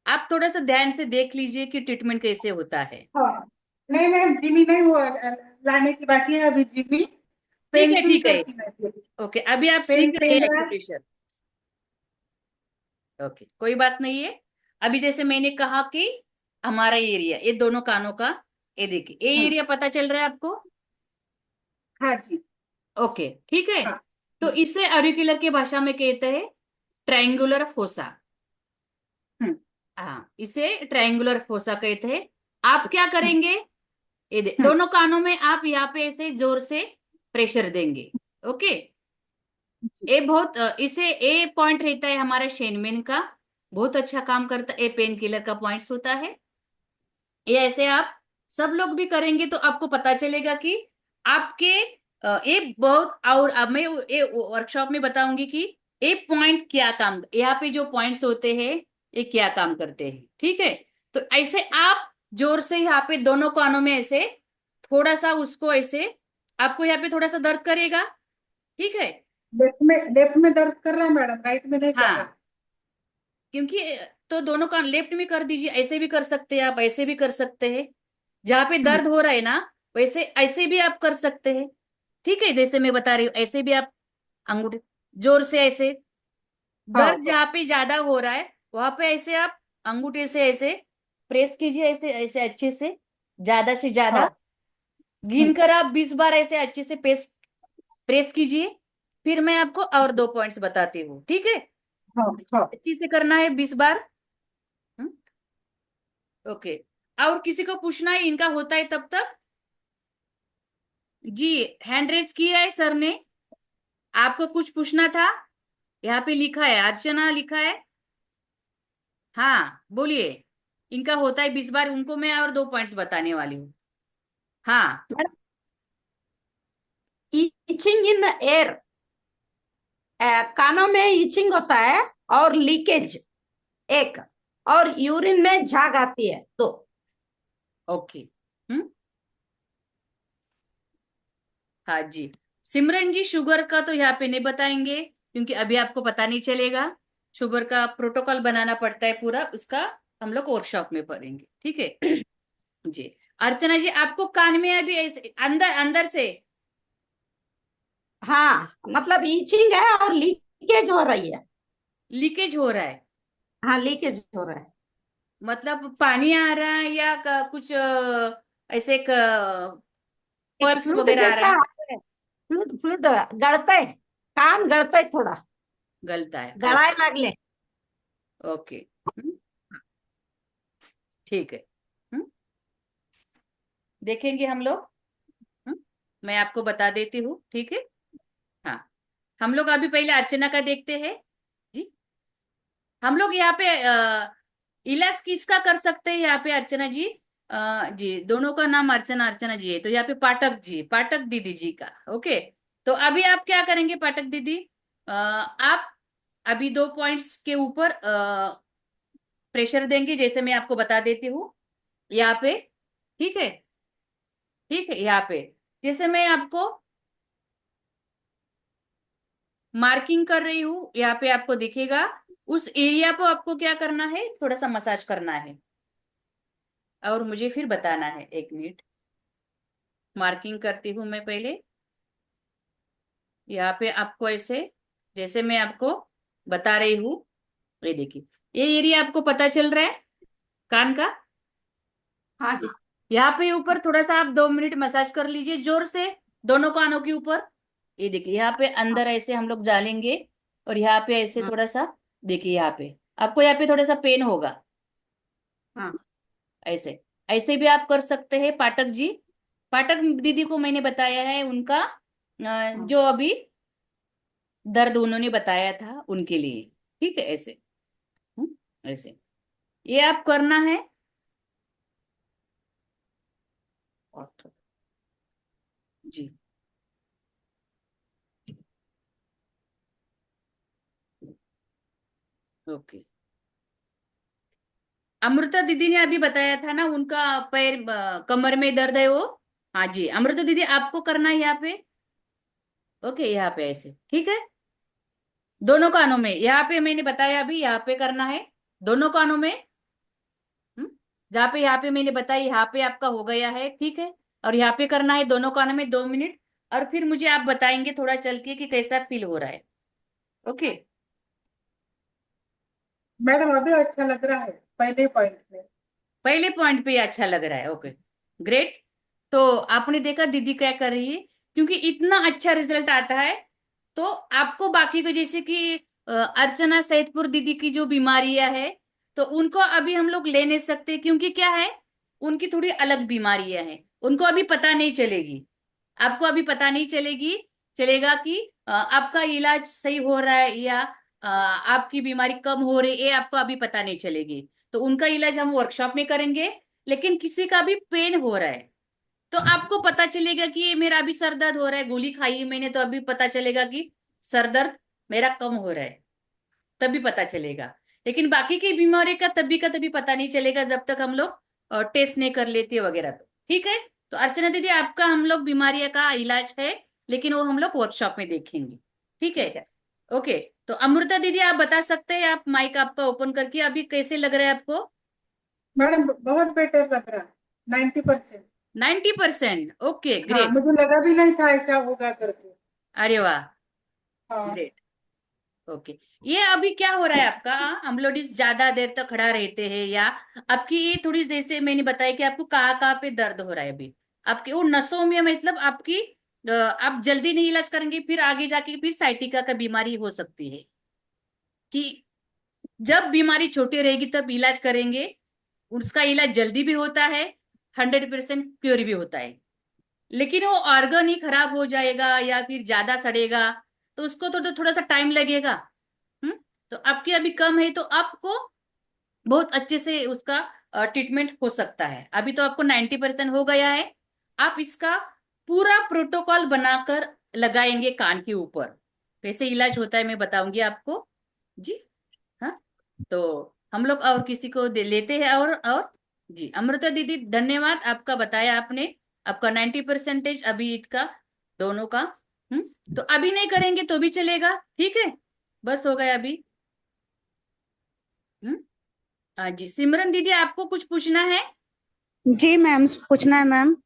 आप थोड़ा सा ध्यान से देख लीजिए कि ट्रीटमेंट कैसे होता है। हाँ, नहीं मैम, जिमी नहीं हुआ, लाने की बाकी है अभी जिमी। ठीक है, पेंसिल ठीक है। करती मैं, ओके, अभी आप पेन सीख रहे चल हैं रहा है। एक्यूप्रेशर। ओके, कोई बात नहीं है। अभी जैसे मैंने कहा कि हमारा एरिया, ये दोनों कानों का, ये देखिए, ये हाँ एरिया पता चल रहा है आपको? हाँ जी। ओके, ठीक है। हाँ। तो इसे ऑरिकुलर की भाषा में कहते हैं ट्रायंगुलर फोसा। हम्म। हाँ, इसे ट्रायंगुलर फोसा कहते हैं। आप क्या हम्म। करेंगे? हम्म। दोनों कानों में आप यहाँ पे ऐसे जोर से प्रेशर देंगे। ओके। जी। ये बहुत इसे ए पॉइंट रहता है हमारा शेनमेन का, बहुत अच्छा काम करता है, ए पेन किलर का पॉइंट्स होता है। ये ऐसे आप सब लोग भी करेंगे तो आपको पता चलेगा कि आपके ये बहुत, और अब मैं ये वर्कशॉप में बताऊंगी कि ये पॉइंट क्या काम, यहाँ पे जो पॉइंट्स होते हैं ये क्या काम करते हैं। ठीक है। तो ऐसे आप जोर से यहाँ पे दोनों कानों में ऐसे थोड़ा सा उसको ऐसे, आपको यहाँ पे थोड़ा सा दर्द करेगा। ठीक है। लेफ्ट में दर्द कर रहा है मैडम, राइट में नहीं कर रहा है। हाँ, क्योंकि तो दोनों कान लेफ्ट में कर दीजिए, ऐसे भी कर सकते हैं आप, ऐसे भी कर सकते हैं। जहां पे हम्म। दर्द हो रहा है ना, वैसे ऐसे भी आप कर सकते हैं। ठीक है, जैसे मैं बता रही हूँ ऐसे भी आप अंगूठे जोर से ऐसे, हाँ दर्द हाँ। जहां पे ज्यादा हो रहा है वहां पे ऐसे आप अंगूठे से ऐसे प्रेस कीजिए, ऐसे ऐसे अच्छे से ज्यादा हाँ। गिन हम्म। कर आप 20 बार ऐसे अच्छे से प्रेस प्रेस कीजिए। फिर मैं आपको और दो पॉइंट्स बताती हूँ। ठीक है। हाँ हाँ। अच्छे से करना है 20 बार। ओके। और किसी को पूछना है, इनका होता है तब तक? जी, हैंड रेस किया है सर ने। आपको कुछ पूछना था? यहाँ पे लिखा है, अर्चना लिखा है। हाँ, बोलिए। इनका होता है 20 बार, उनको मैं और दो पॉइंट्स बताने वाली हूँ। हाँ। मैडम, इचिंग इन एयर, कानों में इचिंग होता है और लीकेज एक, और यूरिन में झाग आती है दो। ओके। हम्म। हाँ जी। सिमरन जी, शुगर का तो यहाँ पे नहीं बताएंगे, क्योंकि अभी आपको पता नहीं चलेगा। शुगर का प्रोटोकॉल बनाना पड़ता है पूरा, उसका हम लोग वर्कशॉप में पढ़ेंगे। ठीक है जी। अर्चना जी, आपको कान में अभी ऐसे अंदर अंदर से हाँ, मतलब इचिंग है और लीकेज हो रही है। लीकेज हो रहा है? हाँ, लीकेज हो रहा है। मतलब पानी आ रहा है या कुछ ऐसे एक पल्स फ्लूड वगैरह आ रहा जैसा है? आता है, फ्लूड फ्लूड गळता है, कान गळता है थोड़ा, गलता है? गळाय ओके। लागले। ओके। हम्म, ठीक है। हम्म, देखेंगे हम लोग। हम्म, मैं आपको बता देती हूँ। ठीक है। हाँ, हम लोग अभी पहले अर्चना का देखते हैं। जी, हम लोग यहाँ पे इलाज किसका कर सकते हैं यहाँ पे अर्चना जी? जी, दोनों का नाम अर्चना अर्चना जी है, तो यहाँ पे पाठक जी, पाठक दीदी जी का। ओके। तो अभी आप क्या करेंगे पाठक दीदी? आप अभी दो पॉइंट्स के ऊपर प्रेशर देंगे, जैसे मैं आपको बता देती हूँ यहाँ पे। ठीक है। ठीक है, यहाँ पे जैसे मैं आपको मार्किंग कर रही हूँ, यहाँ पे आपको दिखेगा उस एरिया को आपको क्या करना है, थोड़ा सा मसाज करना है और मुझे फिर बताना है। 1 मिनट, मार्किंग करती हूँ मैं पहले। यहाँ पे आपको ऐसे, जैसे मैं आपको बता रही हूँ, ये देखिए, ये एरिया आपको पता चल रहा है कान का। हाँ जी। यहाँ पे ऊपर थोड़ा सा आप 2 मिनट मसाज कर लीजिए जोर से, दोनों कानों के ऊपर। ये देखिए, यहाँ पे हाँ। अंदर ऐसे हम लोग डालेंगे और यहाँ पे ऐसे हाँ। थोड़ा सा, देखिए यहाँ पे आपको यहाँ पे थोड़ा सा पेन होगा, हाँ। ऐसे। ऐसे भी आप कर सकते हैं पाठक जी। पाठक दीदी को मैंने बताया है उनका हाँ। जो अभी दर्द उन्होंने बताया था उनके लिए। ठीक है, ऐसे। ऐसे ये आप करना है। जी, ओके। अमृता दीदी ने अभी बताया था ना, उनका पैर कमर में दर्द है वो। हाँ जी, अमृता दीदी आपको करना है यहाँ पे। ओके, यहाँ पे ऐसे, ठीक है। दोनों कानों में, यहाँ पे मैंने बताया अभी, यहाँ पे करना है दोनों कानों में। हम्म, जहाँ पे यहाँ पे मैंने बताया, यहाँ पे आपका हो गया है, ठीक है। और यहाँ पे करना है दोनों कानों में 2 मिनट। और फिर मुझे आप बताएंगे थोड़ा चल के कि कैसा फील हो रहा है। ओके। मैडम अभी अच्छा लग रहा है पहले पॉइंट में। पहले पॉइंट पे ही अच्छा लग रहा है, ओके, ग्रेट। तो आपने देखा दीदी क्या कर रही है, क्योंकि इतना अच्छा रिजल्ट आता है तो आपको बाकी को, जैसे कि अर्चना सैदपुर दीदी की जो बीमारियां है, तो उनको अभी हम लोग ले नहीं सकते, क्योंकि क्या है, उनकी थोड़ी अलग बीमारियां हैं, उनको अभी पता नहीं चलेगी। आपको अभी पता नहीं चलेगी, चलेगा कि आपका इलाज सही हो रहा है या आपकी बीमारी कम हो रही है, ये आपको अभी पता नहीं चलेगी। तो उनका इलाज हम वर्कशॉप में करेंगे। लेकिन किसी का भी पेन हो रहा है तो आपको पता चलेगा कि ये मेरा अभी सर दर्द हो रहा है, गोली खाई है मैंने, तो अभी पता चलेगा कि सर दर्द मेरा कम हो रहा है, तभी पता चलेगा। लेकिन बाकी की बीमारी का तभी पता नहीं चलेगा जब तक हम लोग टेस्ट नहीं कर लेते वगैरह। तो ठीक है। तो अर्चना दीदी, आपका हम लोग बीमारियों का इलाज है, लेकिन वो हम लोग वर्कशॉप में देखेंगे। ठीक है। ठीक है। ओके। तो अमृता दीदी, आप बता सकते हैं, आप माइक आपका ओपन करके, अभी कैसे लग रहा है आपको? मैडम बहुत बेटर लग रहा है, 90%। 90%? ओके, हाँ, ग्रेट। मुझे लगा भी नहीं था ऐसा होगा करके। अरे वाह, हाँ। ग्रेट। ओके। ये अभी क्या हो रहा है आपका? हम लोग इस ज्यादा देर तक खड़ा रहते हैं, या आपकी ये थोड़ी, जैसे मैंने बताया कि आपको कहाँ कहाँ पे दर्द हो रहा है अभी, आपके वो नसों में, मतलब आपकी आप जल्दी नहीं इलाज करेंगे, फिर आगे जाके फिर साइटिका का बीमारी हो सकती है। कि जब बीमारी छोटी रहेगी तब इलाज करेंगे, उसका इलाज जल्दी भी होता है, 100% प्योर भी होता है। लेकिन वो ऑर्गन ही खराब हो जाएगा या फिर ज्यादा सड़ेगा, तो उसको तो थोड़ा सा टाइम लगेगा। हम्म। तो आपकी अभी कम है तो आपको बहुत अच्छे से उसका ट्रीटमेंट हो सकता है। अभी तो आपको 90% हो गया है। आप इसका पूरा प्रोटोकॉल बनाकर लगाएंगे कान के ऊपर, कैसे इलाज होता है मैं बताऊंगी आपको। जी हाँ। तो हम लोग और किसी को लेते हैं, और जी, अमृता दीदी धन्यवाद, आपका बताया आपने। आपका 90% अभी इसका, दोनों का। तो अभी नहीं करेंगे तो भी चलेगा, ठीक है, बस हो गया अभी। हम्म। जी, सिमरन दीदी, आपको कुछ पूछना है? जी मैम, पूछना है मैम।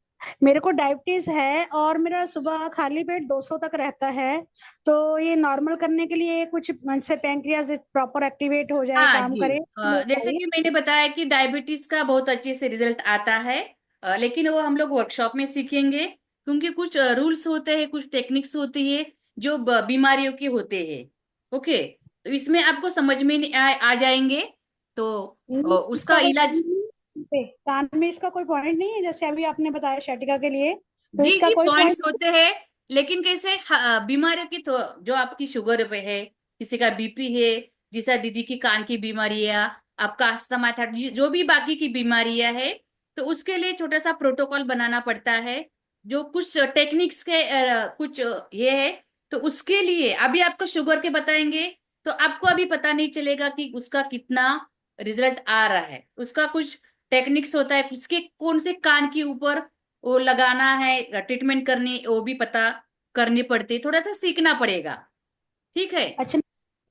मेरे को डायबिटीज है और मेरा सुबह खाली पेट 200 तक रहता है। तो ये नॉर्मल करने के लिए कुछ से पैंक्रियाज प्रॉपर एक्टिवेट हो जाए, हाँ काम जी, करे, वो जैसे चाहिए। कि मैंने बताया कि डायबिटीज का बहुत अच्छे से रिजल्ट आता है। लेकिन वो हम लोग वर्कशॉप में सीखेंगे, क्योंकि कुछ रूल्स होते हैं, कुछ टेक्निक्स होती है जो बीमारियों की होते हैं। ओके। तो इसमें आपको समझ में नहीं आ जाएंगे। तो इसका उसका कोई इलाज, point नहीं है? कान में इसका कोई पॉइंट नहीं है, जैसे अभी आपने बताया शैटिका के लिए, तो जी इसका जी, कोई पॉइंट्स पॉइंट? होते हैं। लेकिन कैसे, बीमारियों की तो, जो आपकी शुगर पे है, किसी का बीपी है, जिसा दीदी की कान की बीमारी है, आपका अस्थमा था, जो भी बाकी की बीमारियां है, तो उसके लिए छोटा सा प्रोटोकॉल बनाना पड़ता है, जो कुछ टेक्निक्स के कुछ ये है। तो उसके लिए अभी आपको शुगर के बताएंगे, तो आपको अभी पता नहीं चलेगा कि उसका कितना रिजल्ट आ रहा है। उसका कुछ टेक्निक्स होता है, उसके कौन से कान के ऊपर वो लगाना है, ट्रीटमेंट करनी, वो भी पता करनी पड़ती है, थोड़ा सा सीखना पड़ेगा। ठीक है। अच्छा,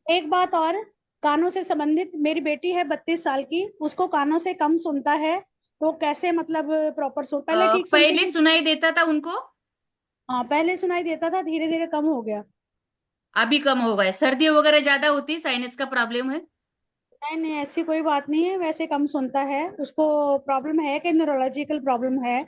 एक बात और, कानों से संबंधित, मेरी बेटी है 32 साल की, उसको कानों से कम सुनता है, तो कैसे मतलब प्रॉपर सुन, पहले ठीक सुनती पहले थी। सुनाई देता था उनको, हाँ पहले सुनाई देता था, धीरे धीरे कम हो गया। अभी कम हो गए? सर्दी वगैरह ज्यादा होती, साइनस का प्रॉब्लम है? नहीं नहीं, ऐसी कोई बात नहीं है, वैसे कम सुनता है। उसको प्रॉब्लम है कि न्यूरोलॉजिकल प्रॉब्लम है,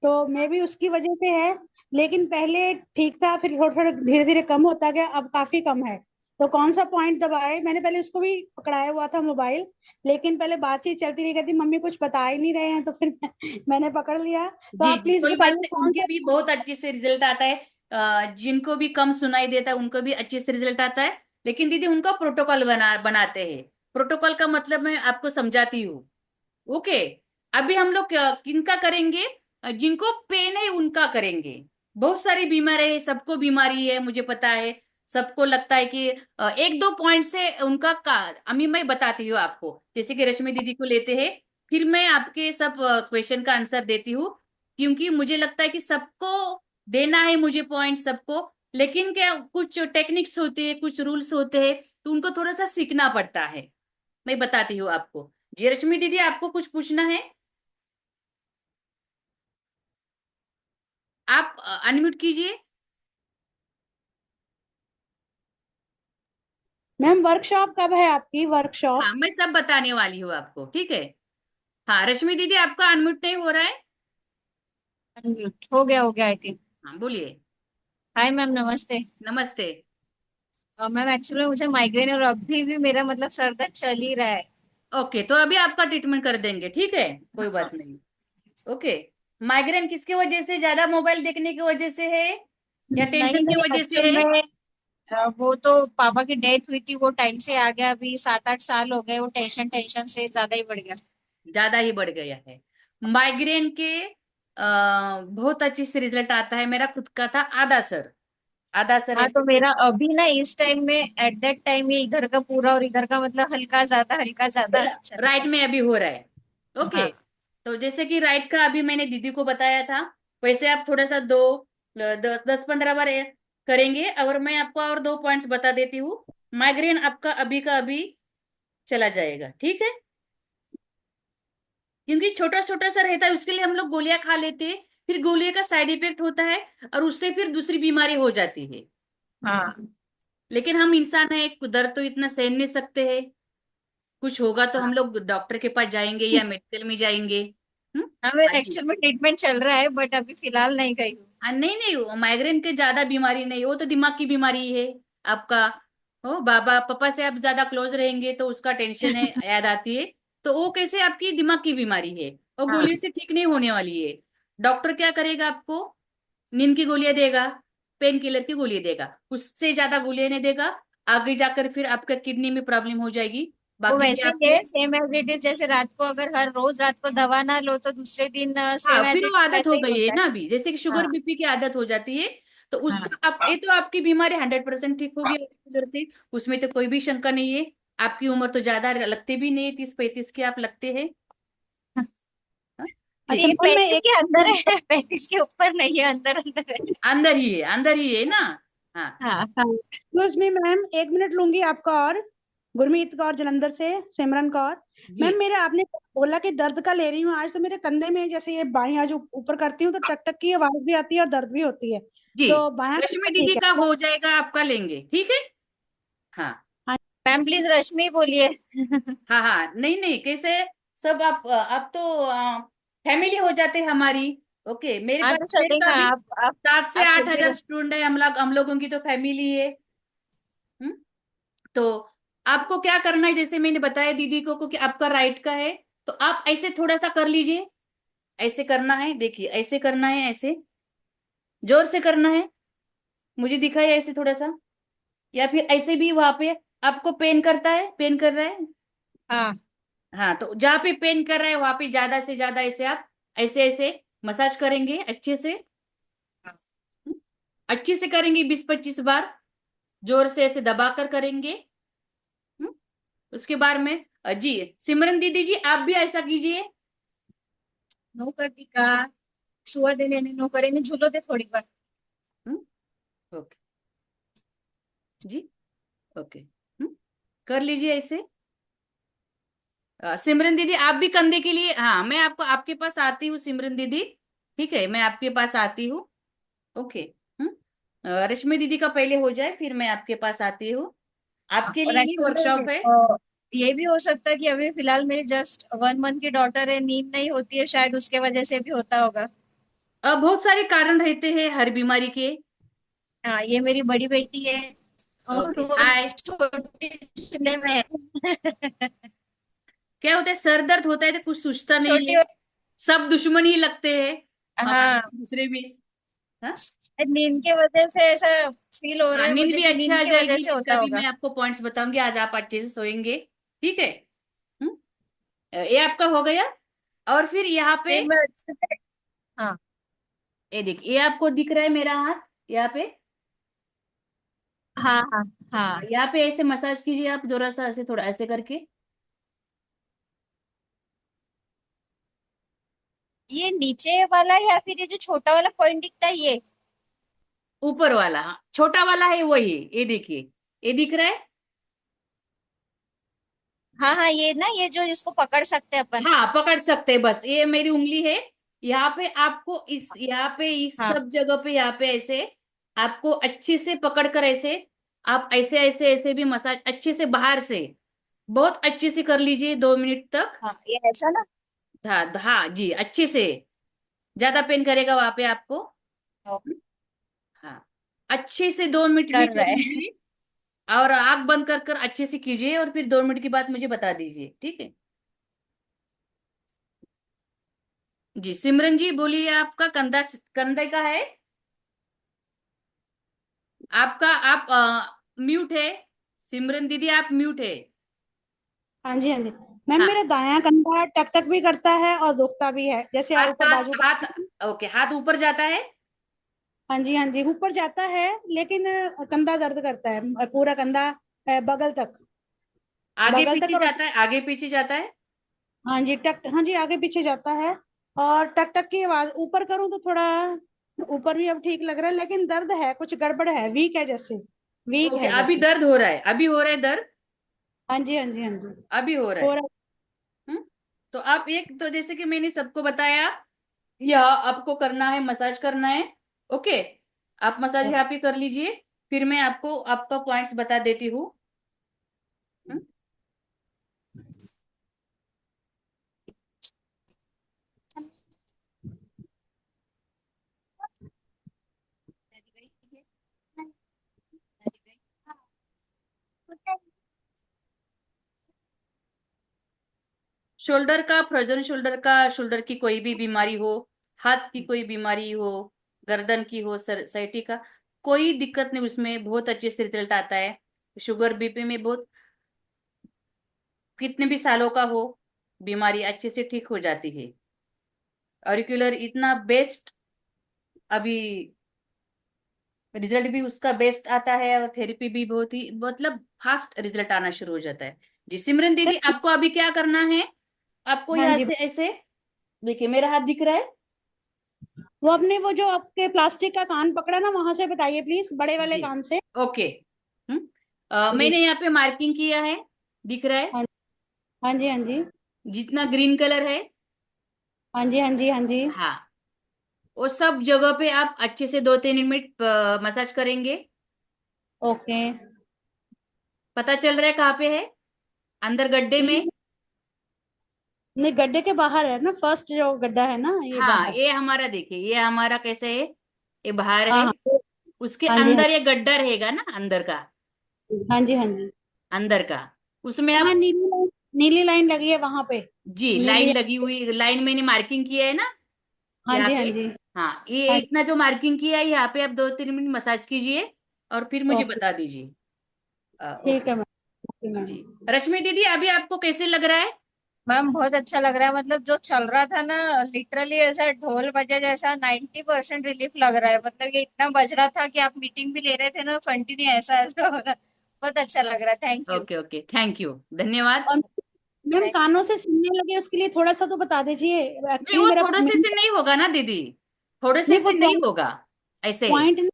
तो मे भी उसकी वजह से है। लेकिन पहले ठीक था, फिर थोड़ा थोड़ा धीरे धीरे कम होता गया, अब काफी कम है। तो कौन सा पॉइंट दबाए, मैंने पहले उसको भी पकड़ाया हुआ था मोबाइल, लेकिन पहले बातचीत चलती रही, कहती मम्मी कुछ बता ही नहीं रहे हैं, तो फिर मैंने पकड़ लिया। तो जी आप जी, प्लीज कोई बात बताइए नहीं, कौन उनके सा। भी बहुत अच्छे से रिजल्ट आता है। जिनको भी कम सुनाई देता है उनको भी अच्छे से रिजल्ट आता है। लेकिन दीदी उनका प्रोटोकॉल बनाते हैं। प्रोटोकॉल का मतलब मैं आपको समझाती हूँ। ओके, अभी हम लोग किनका करेंगे? जिनको पेन है उनका करेंगे। बहुत सारी बीमारी है, सबको बीमारी है, मुझे पता है। सबको लगता है कि एक दो पॉइंट से उनका का अभी मैं बताती हूँ आपको, जैसे कि रश्मि दीदी को लेते हैं, फिर मैं आपके सब क्वेश्चन का आंसर देती हूँ। क्योंकि मुझे लगता है कि सबको देना है मुझे पॉइंट सबको। लेकिन क्या कुछ टेक्निक्स होते हैं, कुछ रूल्स होते हैं, तो उनको थोड़ा सा सीखना पड़ता है। मैं बताती हूँ आपको। जी रश्मि दीदी, आपको कुछ पूछना है? आप अनम्यूट कीजिए। मैम वर्कशॉप कब है आपकी, हाँ, वर्कशॉप? मैं सब बताने वाली हूँ आपको, ठीक है। हाँ रश्मि दीदी, आपका अनम्यूट नहीं हो रहा है। हो गया आई थिंक। हाँ बोलिए। हाय मैम, नमस्ते। नमस्ते। मैम एक्चुअली मुझे माइग्रेन और अभी भी मेरा मतलब सर दर्द चल ही रहा है। ओके, तो अभी आपका ट्रीटमेंट कर देंगे, ठीक है, कोई बात हाँ। नहीं। ओके। माइग्रेन किसकी वजह से? ज्यादा मोबाइल देखने की वजह से है या नहीं टेंशन की नहीं, वजह से एक्चुअल है? में वो तो पापा की डेथ हुई थी, वो टाइम से आ गया, अभी 7-8 साल हो गए, वो टेंशन टेंशन से ज्यादा ही बढ़ गया। ज्यादा ही बढ़ गया है। माइग्रेन के बहुत अच्छे से रिजल्ट आता है। मेरा खुद का था आधा सर, आधा सर हाँ, ऐसे तो थे। मेरा अभी ना इस टाइम में एट दैट टाइम ये इधर का पूरा और इधर का मतलब हल्का ज्यादा चल राइट रहा में अभी हो रहा है। है। ओके। हाँ। तो जैसे कि राइट का अभी मैंने दीदी को बताया था, वैसे आप थोड़ा सा दो 10-15 बार करेंगे। अगर मैं आपको और दो पॉइंट्स बता देती हूँ, माइग्रेन आपका अभी का अभी चला जाएगा, ठीक है। क्योंकि छोटा छोटा सा रहता है, उसके लिए हम लोग गोलियां खा लेते हैं, फिर गोलियों का साइड इफेक्ट होता है, और उससे फिर दूसरी बीमारी हो जाती है। हाँ। लेकिन हम इंसान है, दर्द तो इतना सहन नहीं सकते हैं। कुछ होगा तो हम हाँ। लोग डॉक्टर के पास जाएंगे या मेडिकल में जाएंगे। हम्म। हाँ, हाँ मेरा जी। एक्चुअल में ट्रीटमेंट चल रहा है बट अभी फिलहाल नहीं गई हूँ। हाँ नहीं नहीं, माइग्रेन के ज्यादा बीमारी नहीं, वो तो दिमाग की बीमारी है आपका। ओ बाबा पापा से आप ज्यादा क्लोज रहेंगे तो उसका टेंशन है, याद आती है। तो वो कैसे आपकी दिमाग की बीमारी है, वो हाँ। गोली से ठीक नहीं होने वाली है। डॉक्टर क्या करेगा आपको? नींद की गोलियां देगा, पेन किलर की गोली देगा, उससे ज्यादा गोलियां नहीं देगा। आगे जाकर फिर आपका किडनी में प्रॉब्लम हो जाएगी। वो बाकी के वैसे ही आपके, है, सेम एज इट इज, जैसे रात को अगर हर रोज रात को दवा ना लो तो दूसरे दिन हाँ सेम एज फिर इट वो इज आदत वैसे हो ही गई है होता है। ना, अभी जैसे कि शुगर हाँ। बीपी की आदत हो जाती है। तो हाँ। उसका आप, ये तो आपकी बीमारी 100% ठीक होगी उधर से, उसमें तो कोई भी शंका नहीं है। आपकी उम्र तो ज्यादा लगते भी नहीं है, 30-35 के आप लगते हैं। हाँ? अच्छा ठीक ये है। मैम, मैं 35 एक के अंदर है, 35 के ऊपर नहीं है, अंदर अंदर है। अंदर ही है, अंदर ही है ना। हाँ हाँ। हाँ एक्सक्यूज मी मैम, 1 मिनट लूंगी आपका और। गुरमीत कौर जलंधर से, सिमरन कौर। जी। मैम मेरे, आपने बोला कि दर्द का ले रही हूँ आज, तो मेरे कंधे में जैसे ये बाएं आज ऊपर करती हूँ तो टक टक की आवाज भी आती है और दर्द भी होती है। जी तो बायां रश्मि कंधा दीदी ठीक है का क्या? हो जाएगा, आपका लेंगे, ठीक है। हाँ हाँ। मैम प्लीज रश्मि बोलिए। हाँ हाँ, नहीं नहीं, कैसे सब आप तो फैमिली हो जाते हैं हमारी। ओके, मेरे हाँ पास तो मेरे तो चलेगा, अभी आप 7 से 8 हजार खुद स्टूडेंट है, हम लोगों की तो फैमिली है। हम्म। तो आपको क्या करना है, जैसे मैंने बताया दीदी को कि आपका राइट का है, तो आप ऐसे थोड़ा सा कर लीजिए। ऐसे करना है, देखिए ऐसे करना है, ऐसे जोर से करना है। मुझे दिखाई ऐसे थोड़ा सा, या फिर ऐसे भी वहां पे आपको पेन करता है, पेन कर रहा है। हाँ। हाँ, तो जहाँ पे पेन कर रहा है वहां पे ज्यादा से ज्यादा ऐसे आप ऐसे ऐसे मसाज करेंगे अच्छे से। हम्म, अच्छे से करेंगे 20-25 बार, जोर से ऐसे दबा कर करेंगे। हम्म, उसके बाद में जी सिमरन दीदी जी, आप भी ऐसा कीजिए। नो कर दी का छुआ दे लेने, नो करे ने झूलो दे थोड़ी बार। हम्म, ओके जी, ओके। कर लीजिए ऐसे। सिमरन दीदी आप भी कंधे के लिए, हाँ मैं आपको आपके पास आती हूँ सिमरन दीदी। ठीक है, मैं आपके पास आती हूँ। ओके। रश्मि दीदी का पहले हो जाए, फिर मैं आपके पास आती हूँ। आपके और लिए ही एक्चुअली वर्कशॉप है। ये भी हो सकता है कि अभी फिलहाल मेरी जस्ट 1 मंथ की डॉटर है, नींद नहीं होती है, शायद उसके वजह से भी होता होगा। बहुत सारे कारण रहते हैं हर बीमारी के। हाँ, ये मेरी बड़ी बेटी है और ओके, वो हाय। छोटी चूल्हे में है। क्या होता है, सर दर्द होता है तो कुछ सूझता नहीं छोटी है। सब दुश्मन ही लगते हैं हाँ, दूसरे में। हाँ। नींद की वजह से ऐसा फील हो रहा हाँ, है नींद मुझे भी कि अच्छी नींद आ की वजह जाएगी, से नींद का होता भी मैं होगा। आपको पॉइंट्स बताऊंगी, आज आप अच्छे से सोएंगे। ठीक है। हम्म, ये आपका हो गया। और फिर यहाँ पे, फिर मैं अच्छे से। हाँ ये देखिए, ये आपको दिख रहा है मेरा हाथ यहाँ पे। हाँ हाँ हाँ। यहाँ पे ऐसे मसाज कीजिए आप, थोड़ा सा ऐसे, थोड़ा ऐसे करके। ये नीचे वाला या फिर ये जो छोटा वाला पॉइंट दिखता है ये? ऊपर वाला, हाँ छोटा वाला है वही, ये देखिए, ये दिख रहा है। हाँ हाँ, ये ना, ये जो इसको पकड़ सकते हैं अपन। हाँ पकड़ सकते हैं, बस ये मेरी उंगली है। यहाँ पे आपको इस, यहाँ पे इस हाँ सब जगह पे, यहाँ पे ऐसे आपको अच्छे से पकड़ कर ऐसे, आप ऐसे ऐसे ऐसे भी मसाज अच्छे से बाहर से बहुत अच्छे से कर लीजिए 2 मिनट तक। हाँ, ये ऐसा ना। हाँ हाँ जी, अच्छे से। ज्यादा पेन करेगा वहां पे आपको। हाँ, अच्छे से 2 मिनट भी कर कर रहा है। लीजिए। और आंख बंद कर कर अच्छे से कीजिए, और फिर 2 मिनट के बाद मुझे बता दीजिए, ठीक है। जी सिमरन जी बोलिए, आपका कंधा, कंधे का है आपका, आप म्यूट है। सिमरन दीदी आप म्यूट है। हाँ जी, हाँ जी। मैम हाँ, मेरा दायां कंधा टक टक भी करता है और दुखता भी है, जैसे हाथ ऊपर हाथ बाजू हाथ। का। ओके, हाथ ऊपर जाता है। हाँ जी, हाँ जी, ऊपर जाता है, लेकिन कंधा दर्द करता है, पूरा कंधा, बगल तक, आगे बगल तक। पीछे और जाता है, आगे पीछे जाता है। हाँ जी, टक, हाँ जी, आगे पीछे जाता है। और टक टक की आवाज ऊपर करूं तो थोड़ा ऊपर भी अब ठीक लग रहा है, लेकिन दर्द है, कुछ गड़बड़ है, वीक है जैसे, वीक ओके, है अभी जैसे। दर्द हो रहा है, अभी हो रहा है दर्द। हाँ जी, हाँ जी, हाँ जी, अभी हो रहा हो है। रहा हम्म। तो आप एक, तो जैसे कि मैंने सबको बताया, यह आपको करना है, मसाज करना है। ओके, आप मसाज है। यहाँ पे कर लीजिए, फिर मैं आपको आपका पॉइंट्स बता देती हूँ। हम्म। शोल्डर का, फ्रोजन शोल्डर का, शोल्डर की कोई भी बीमारी हो, हाथ की कोई बीमारी हो, गर्दन की हो, सर सैटी का, कोई दिक्कत नहीं, उसमें बहुत अच्छे से रिजल्ट आता है। शुगर बीपी में बहुत, कितने भी सालों का हो, बीमारी अच्छे से ठीक हो जाती है। ऑरिकुलर इतना बेस्ट, अभी रिजल्ट भी उसका बेस्ट आता है, और थेरेपी भी बहुत ही, मतलब फास्ट रिजल्ट आना शुरू हो जाता है। जी सिमरन दीदी, सर, आपको अभी क्या करना है, आपको हाँ यहाँ जी, से ऐसे, देखिए मेरा हाथ दिख रहा है। वो अपने वो जो आपके प्लास्टिक का कान पकड़ा ना, वहां से बताइए प्लीज, बड़े वाले जी कान से। ओके। जी, मैंने यहाँ पे मार्किंग किया है, दिख रहा है, हाँ, हाँ जी, हाँ जी, जितना ग्रीन कलर है। हाँ जी, हाँ जी, हाँ जी। हाँ, वो सब जगह पे आप अच्छे से 2-3 मिनट मसाज करेंगे। ओके। पता चल रहा है कहाँ पे है, अंदर गड्ढे में। नहीं, नहीं, गड्ढे के बाहर है ना, फर्स्ट जो गड्ढा है ना, ये हाँ, बाहर। ये हमारा देखिए, ये हमारा कैसे है, ये बाहर हाँ है। हाँ, उसके हाँ जी, हाँ अंदर ये गड्ढा रहेगा ना, अंदर का, जी, हाँ जी, हाँ जी। अंदर का, उसमें हाँ, आप, नीली लाइन, नीली लाइन लगी है वहां पे। जी लाइन नीली, लगी हुई, लाइन मैंने मार्किंग किया है ना हाँ यहाँ जी, हाँ पे। जी, हाँ, ये हाँ। इतना जो मार्किंग किया है यहाँ पे, आप 2-3 मिनट मसाज कीजिए, और फिर मुझे ओके, बता दीजिए। ठीक ओके है मैम, ओके मैम। जी। रश्मि दीदी अभी आपको कैसे लग रहा है। मैम बहुत अच्छा लग रहा है, मतलब जो चल रहा था ना, लिटरली ऐसा ढोल बजे जैसा 90% रिलीफ लग रहा है। मतलब ये इतना बज रहा था कि आप मीटिंग भी ले रहे थे ना, कंटिन्यू ऐसा ऐसा हो रहा। बहुत अच्छा लग रहा है, thank you. Okay okay, thank you, धन्यवाद। और मैम थैंक कानों से सुनने लगे, उसके लिए थोड़ा सा तो बता दीजिए। नहीं, एक्चुअली वो मेरा थोड़े से मेन, से नहीं होगा ना दीदी, थोड़े से नहीं से वो नहीं होगा ऐसे। पॉइंट,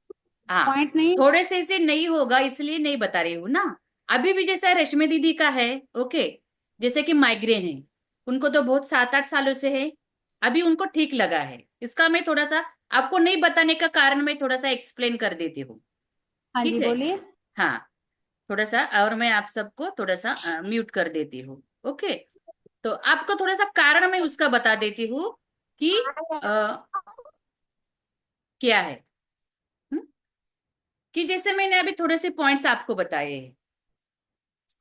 हाँ, पॉइंट नहीं। थोड़े से नहीं होगा, इसलिए नहीं बता रही हूँ ना। अभी भी जैसा रश्मि दीदी का है, ओके, जैसे कि माइग्रेन है, उनको तो बहुत 7-8 सालों से है, अभी उनको ठीक लगा है। इसका मैं थोड़ा सा आपको नहीं बताने का कारण मैं थोड़ा सा एक्सप्लेन कर देती हूँ। हाँ ठीक जी, है। बोलिए। हाँ, थोड़ा सा और मैं आप सबको थोड़ा सा म्यूट कर देती हूँ। ओके, तो आपको थोड़ा सा कारण मैं उसका बता देती हूँ कि क्या है। हम्म? कि जैसे मैंने अभी थोड़े से पॉइंट्स आपको बताए हैं,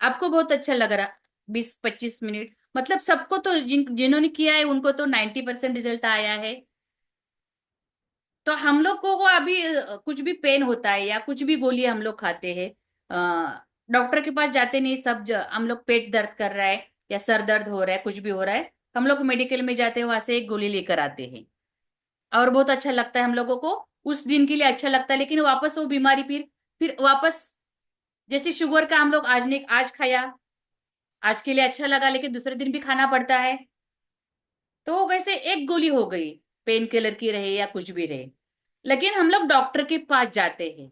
आपको बहुत अच्छा लग रहा, 20-25 मिनट, मतलब सबको तो जिन्होंने किया है उनको तो 90% रिजल्ट आया है। तो हम लोग को अभी कुछ भी पेन होता है या कुछ भी गोली हम लोग खाते हैं, डॉक्टर के पास जाते नहीं, हम लोग पेट दर्द कर रहा है या सर दर्द हो रहा है, कुछ भी हो रहा है, हम लोग मेडिकल में जाते हैं, वहां से एक गोली लेकर आते हैं और बहुत अच्छा लगता है हम लोगों को, उस दिन के लिए अच्छा लगता है, लेकिन वापस वो बीमारी फिर वापस, जैसे शुगर का हम लोग आज ने आज खाया, आज के लिए अच्छा लगा, लेकिन दूसरे दिन भी खाना पड़ता है। तो वैसे एक गोली हो गई, पेन किलर की रहे या कुछ भी रहे, लेकिन हम लोग डॉक्टर के पास जाते हैं,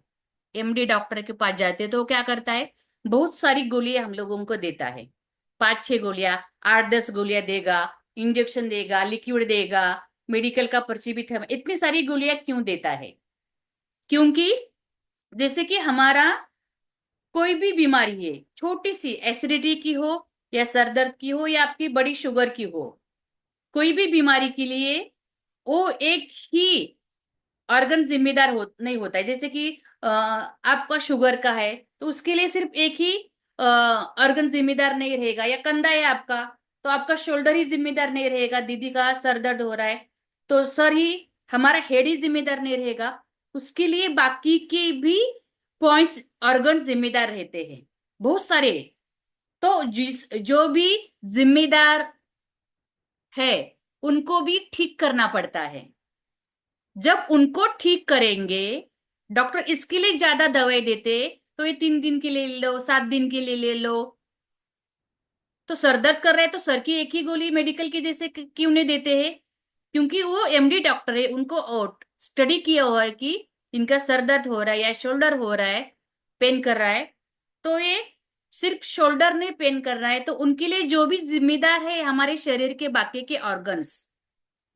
एमडी डॉक्टर के पास जाते हैं, तो वो क्या करता है, बहुत सारी गोलियां हम लोगों को देता है, 5-6 गोलियां, 8-10 गोलियां देगा, इंजेक्शन देगा, लिक्विड देगा, मेडिकल का पर्ची भी था। इतनी सारी गोलियां क्यों देता है? क्योंकि जैसे कि हमारा कोई भी बीमारी है, छोटी सी एसिडिटी की हो या सर दर्द की हो या आपकी बड़ी शुगर की हो, कोई भी बीमारी के लिए वो एक ही ऑर्गन जिम्मेदार नहीं होता है। जैसे कि आपका शुगर का है तो उसके लिए सिर्फ एक ही ऑर्गन जिम्मेदार नहीं रहेगा, या कंधा है आपका तो आपका शोल्डर ही जिम्मेदार नहीं रहेगा, दीदी का सर दर्द हो रहा है तो सर ही, हमारा हेड ही जिम्मेदार नहीं रहेगा, उसके लिए बाकी के भी पॉइंट्स ऑर्गन जिम्मेदार रहते हैं, बहुत सारे। तो जो भी जिम्मेदार है उनको भी ठीक करना पड़ता है। जब उनको ठीक करेंगे, डॉक्टर इसके लिए ज्यादा दवाई देते, तो ये 3 दिन के लिए ले लो, 7 दिन के लिए ले लो। तो सर दर्द कर रहे हैं तो सर की एक ही गोली मेडिकल की जैसे क्यों नहीं देते हैं? क्योंकि वो एमडी डॉक्टर है, उनको स्टडी किया हुआ है कि इनका सर दर्द हो रहा है या शोल्डर हो रहा है, पेन कर रहा है, तो ये सिर्फ शोल्डर नहीं पेन कर रहा है, तो उनके लिए जो भी जिम्मेदार है हमारे शरीर के बाकी के ऑर्गन्स,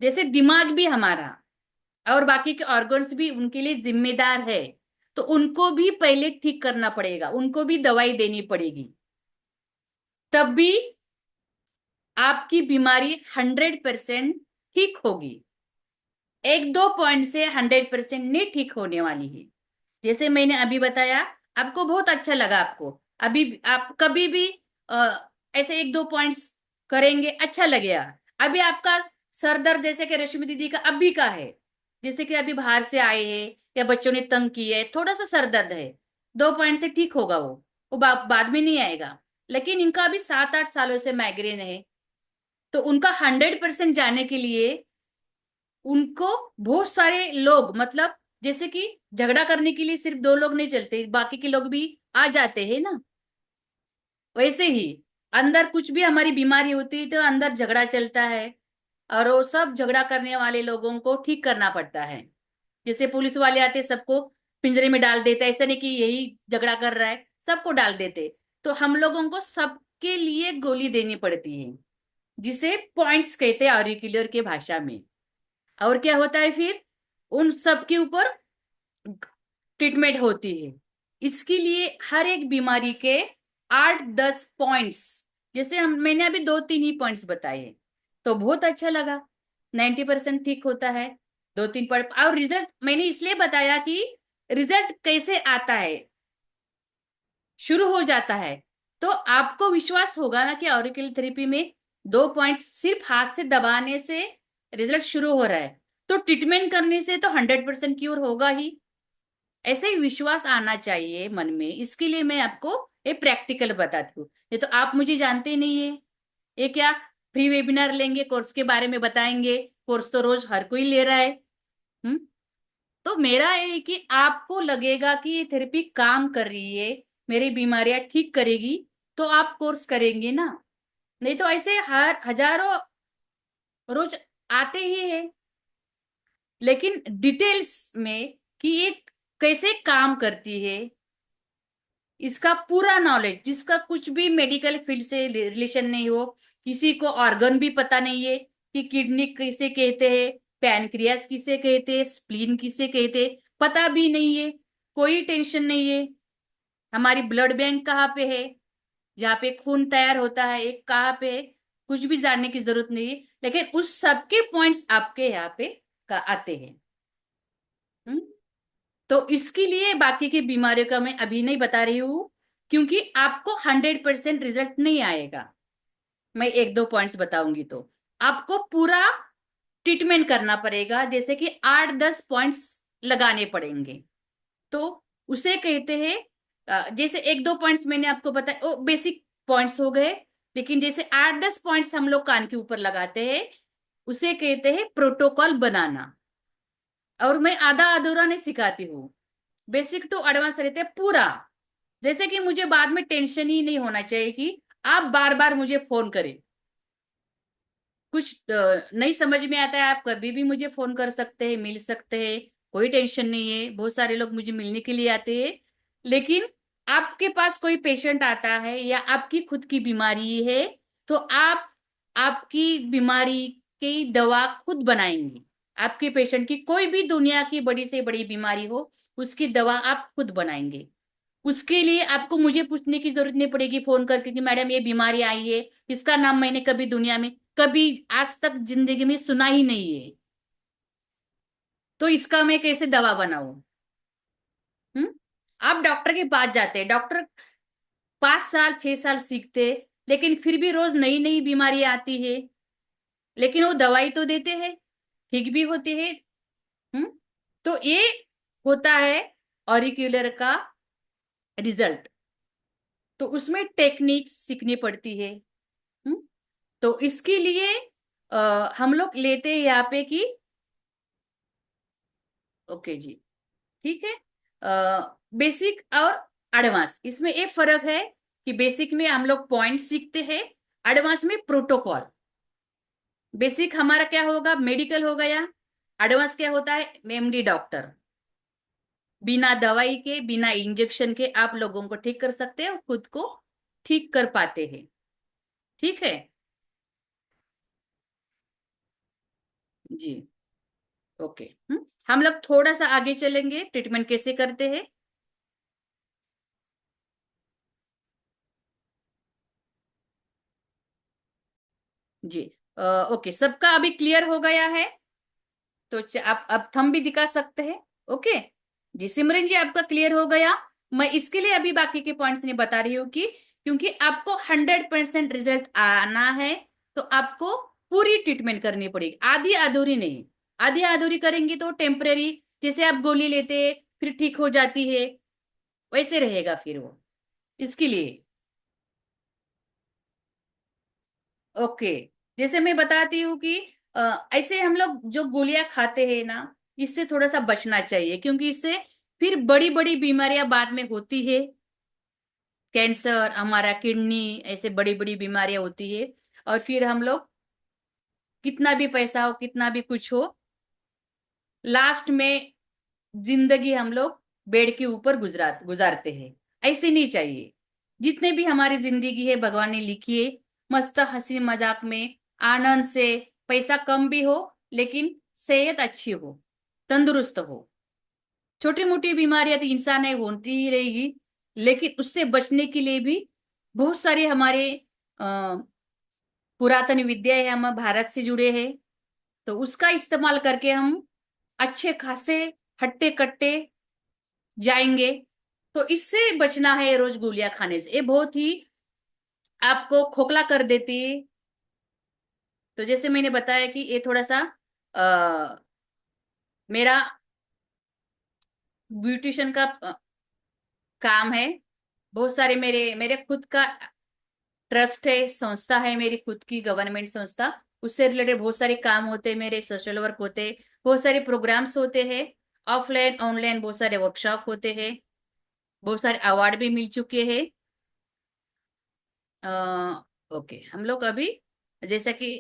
जैसे दिमाग भी हमारा और बाकी के ऑर्गन्स भी उनके लिए जिम्मेदार है, तो उनको भी पहले ठीक करना पड़ेगा, उनको भी दवाई देनी पड़ेगी, तब भी आपकी बीमारी 100% ठीक होगी। 1-2 पॉइंट से 100% नहीं ठीक होने वाली है। जैसे मैंने अभी बताया, आपको बहुत अच्छा लगा, आपको अभी आप कभी भी ऐसे 1-2 पॉइंट्स करेंगे अच्छा लगेगा। अभी आपका सर दर्द जैसे कि रश्मि दीदी का अभी का है, जैसे कि अभी बाहर से आए हैं या बच्चों ने तंग किया है, थोड़ा सा सर दर्द है, 2 पॉइंट से ठीक होगा, वो बाद में नहीं आएगा। लेकिन इनका अभी 7-8 सालों से माइग्रेन है, तो उनका 100% जाने के लिए उनको बहुत सारे लोग, मतलब जैसे कि झगड़ा करने के लिए सिर्फ 2 लोग नहीं चलते, बाकी के लोग भी आ जाते हैं ना, वैसे ही अंदर कुछ भी हमारी बीमारी होती है तो अंदर झगड़ा चलता है, और वो सब झगड़ा करने वाले लोगों को ठीक करना पड़ता है। जैसे पुलिस वाले आते सबको पिंजरे में डाल देते, ऐसा नहीं कि यही झगड़ा कर रहा है, सबको डाल देते, तो हम लोगों को सबके लिए गोली देनी पड़ती है, जिसे पॉइंट्स कहते हैं ऑरिक्यूलर के भाषा में। और क्या होता है फिर, उन सब के ऊपर ट्रीटमेंट होती है। इसके लिए हर एक बीमारी के 8-10 पॉइंट्स, जैसे मैंने अभी 2-3 ही पॉइंट्स बताए हैं, तो बहुत अच्छा लगा, 90% ठीक होता है। 2-3 पॉइंट और रिजल्ट मैंने इसलिए बताया कि रिजल्ट कैसे आता है, शुरू हो जाता है, तो आपको विश्वास होगा ना कि ऑरिकल थेरेपी में 2 पॉइंट्स सिर्फ हाथ से दबाने से रिजल्ट शुरू हो रहा है, तो ट्रीटमेंट करने से तो 100% क्योर होगा ही। ऐसे ही विश्वास आना चाहिए मन में, इसके लिए मैं आपको एक प्रैक्टिकल बताती हूँ। ये तो आप मुझे जानते ही नहीं है, ये क्या फ्री वेबिनार लेंगे, कोर्स के बारे में बताएंगे, कोर्स तो रोज हर कोई ले रहा है। हम्म। तो मेरा ये कि आपको लगेगा कि ये थेरेपी काम कर रही है, मेरी बीमारियां ठीक करेगी, तो आप कोर्स करेंगे ना, नहीं तो ऐसे हर हजारों रोज आते ही है, लेकिन डिटेल्स में कि ये कैसे काम करती है, इसका पूरा नॉलेज, जिसका कुछ भी मेडिकल फील्ड से रिलेशन नहीं हो, किसी को ऑर्गन भी पता नहीं है कि किडनी किसे कहते हैं, पैनक्रियास किसे कहते हैं, स्प्लीन किसे कहते हैं, पता भी नहीं है, कोई टेंशन नहीं है। हमारी ब्लड बैंक कहाँ पे है, जहाँ पे खून तैयार होता है, एक कहाँ पे है, कुछ भी जानने की जरूरत नहीं है। लेकिन उस सबके पॉइंट्स आपके यहाँ पे आते हैं। हम्म? तो इसके लिए बाकी की बीमारियों का मैं अभी नहीं बता रही हूँ, क्योंकि आपको 100% रिजल्ट नहीं आएगा। मैं एक दो पॉइंट्स बताऊंगी तो आपको पूरा ट्रीटमेंट करना पड़ेगा, जैसे कि 8-10 पॉइंट्स लगाने पड़ेंगे। तो उसे कहते हैं जैसे एक दो पॉइंट्स मैंने आपको बताया वो बेसिक पॉइंट्स हो गए, लेकिन जैसे 8-10 पॉइंट्स हम लोग कान के ऊपर लगाते हैं, उसे कहते हैं प्रोटोकॉल बनाना। और मैं आधा अधूरा नहीं सिखाती हूँ, बेसिक टू एडवांस रहते हैं पूरा। जैसे कि मुझे बाद में टेंशन ही नहीं होना चाहिए कि आप बार बार मुझे फोन करें। कुछ नहीं समझ में आता है, आप कभी भी मुझे फोन कर सकते हैं, मिल सकते हैं, कोई टेंशन नहीं है। बहुत सारे लोग मुझे मिलने के लिए आते हैं। लेकिन आपके पास कोई पेशेंट आता है या आपकी खुद की बीमारी है, तो आप आपकी बीमारी की दवा खुद बनाएंगे। आपके पेशेंट की कोई भी दुनिया की बड़ी से बड़ी बीमारी हो, उसकी दवा आप खुद बनाएंगे। उसके लिए आपको मुझे पूछने की जरूरत नहीं पड़ेगी फोन करके कि मैडम ये बीमारी आई है, इसका नाम मैंने कभी दुनिया में कभी आज तक जिंदगी में सुना ही नहीं है, तो इसका मैं कैसे दवा बनाऊं। हम्म? आप डॉक्टर के पास जाते हैं, डॉक्टर 5 साल 6 साल सीखते, लेकिन फिर भी रोज नई नई बीमारी आती है, लेकिन वो दवाई तो देते हैं, ठीक भी होती है। हम्म? तो ये होता है ऑरिक्यूलर का रिजल्ट। तो उसमें टेक्निक सीखनी पड़ती है। हम्म? तो इसके लिए हम लोग लेते हैं यहाँ पे कि ओके जी, ठीक है, बेसिक और एडवांस, इसमें ये फर्क है कि बेसिक में हम लोग पॉइंट सीखते हैं, एडवांस में प्रोटोकॉल। बेसिक हमारा क्या होगा, मेडिकल हो गया, एडवांस क्या होता है, एमडी डॉक्टर। बिना दवाई के बिना इंजेक्शन के आप लोगों को ठीक कर सकते हैं और खुद को ठीक कर पाते हैं। ठीक है जी, ओके। हम लोग थोड़ा सा आगे चलेंगे, ट्रीटमेंट कैसे करते हैं। जी, ओके, सबका अभी क्लियर हो गया है। तो आप अब थंब भी दिखा सकते हैं। ओके जी, सिमरन जी आपका क्लियर हो गया। मैं इसके लिए अभी बाकी के पॉइंट्स नहीं बता रही हूँ कि क्योंकि आपको 100% रिजल्ट आना है, तो आपको पूरी ट्रीटमेंट करनी पड़ेगी, आधी अधूरी नहीं। आधी अधूरी करेंगे तो टेम्परेरी, जैसे आप गोली लेते फिर ठीक हो जाती है, वैसे रहेगा फिर वो। इसके लिए ओके, जैसे मैं बताती हूँ कि ऐसे हम लोग जो गोलियां खाते हैं ना, इससे थोड़ा सा बचना चाहिए, क्योंकि इससे फिर बड़ी बड़ी बीमारियां बाद में होती है। कैंसर, हमारा किडनी, ऐसे बड़ी बड़ी बीमारियां होती है। और फिर हम लोग कितना भी पैसा हो, कितना भी कुछ हो, लास्ट में जिंदगी हम लोग बेड के ऊपर गुजारते हैं। ऐसे नहीं चाहिए। जितने भी हमारी जिंदगी है भगवान ने लिखी है, मस्त हंसी मजाक में, आनंद से, पैसा कम भी हो लेकिन सेहत अच्छी हो, तंदुरुस्त हो। छोटी मोटी बीमारियां तो इंसान है होती ही रहेगी, लेकिन उससे बचने के लिए भी बहुत सारे हमारे अ, पुरातन विद्या है, हम भारत से जुड़े हैं, तो उसका इस्तेमाल करके हम अच्छे खासे हट्टे कट्टे जाएंगे। तो इससे बचना है रोज गोलियां खाने से, ये बहुत ही आपको खोखला कर देती है। तो जैसे मैंने बताया कि ये थोड़ा सा मेरा ब्यूटिशियन का काम है। बहुत सारे मेरे मेरे खुद का ट्रस्ट है, संस्था है, मेरी खुद की गवर्नमेंट संस्था, उससे रिलेटेड बहुत सारे काम होते हैं, मेरे सोशल वर्क होते हैं, बहुत सारे प्रोग्राम्स होते हैं, ऑफलाइन ऑनलाइन बहुत सारे वर्कशॉप होते हैं, बहुत सारे अवार्ड भी मिल चुके हैं। ओके, हम लोग अभी जैसा कि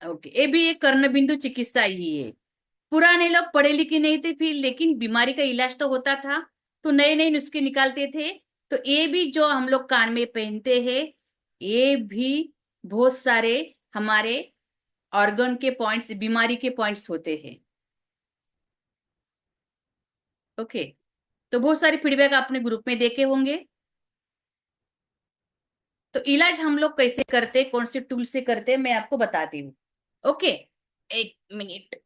ओके, ये भी एक कर्णबिंदु चिकित्सा ही है। पुराने लोग पढ़े लिखे नहीं थे फिर, लेकिन बीमारी का इलाज तो होता था। तो नए नए नुस्खे निकालते थे। तो ये भी जो हम लोग कान में पहनते हैं, ये भी बहुत सारे हमारे ऑर्गन के पॉइंट्स, बीमारी के पॉइंट्स होते हैं। ओके, तो बहुत सारे फीडबैक आपने ग्रुप में देखे होंगे। तो इलाज हम लोग कैसे करते, कौन से टूल से करते, मैं आपको बताती हूँ। ओके, एक मिनट,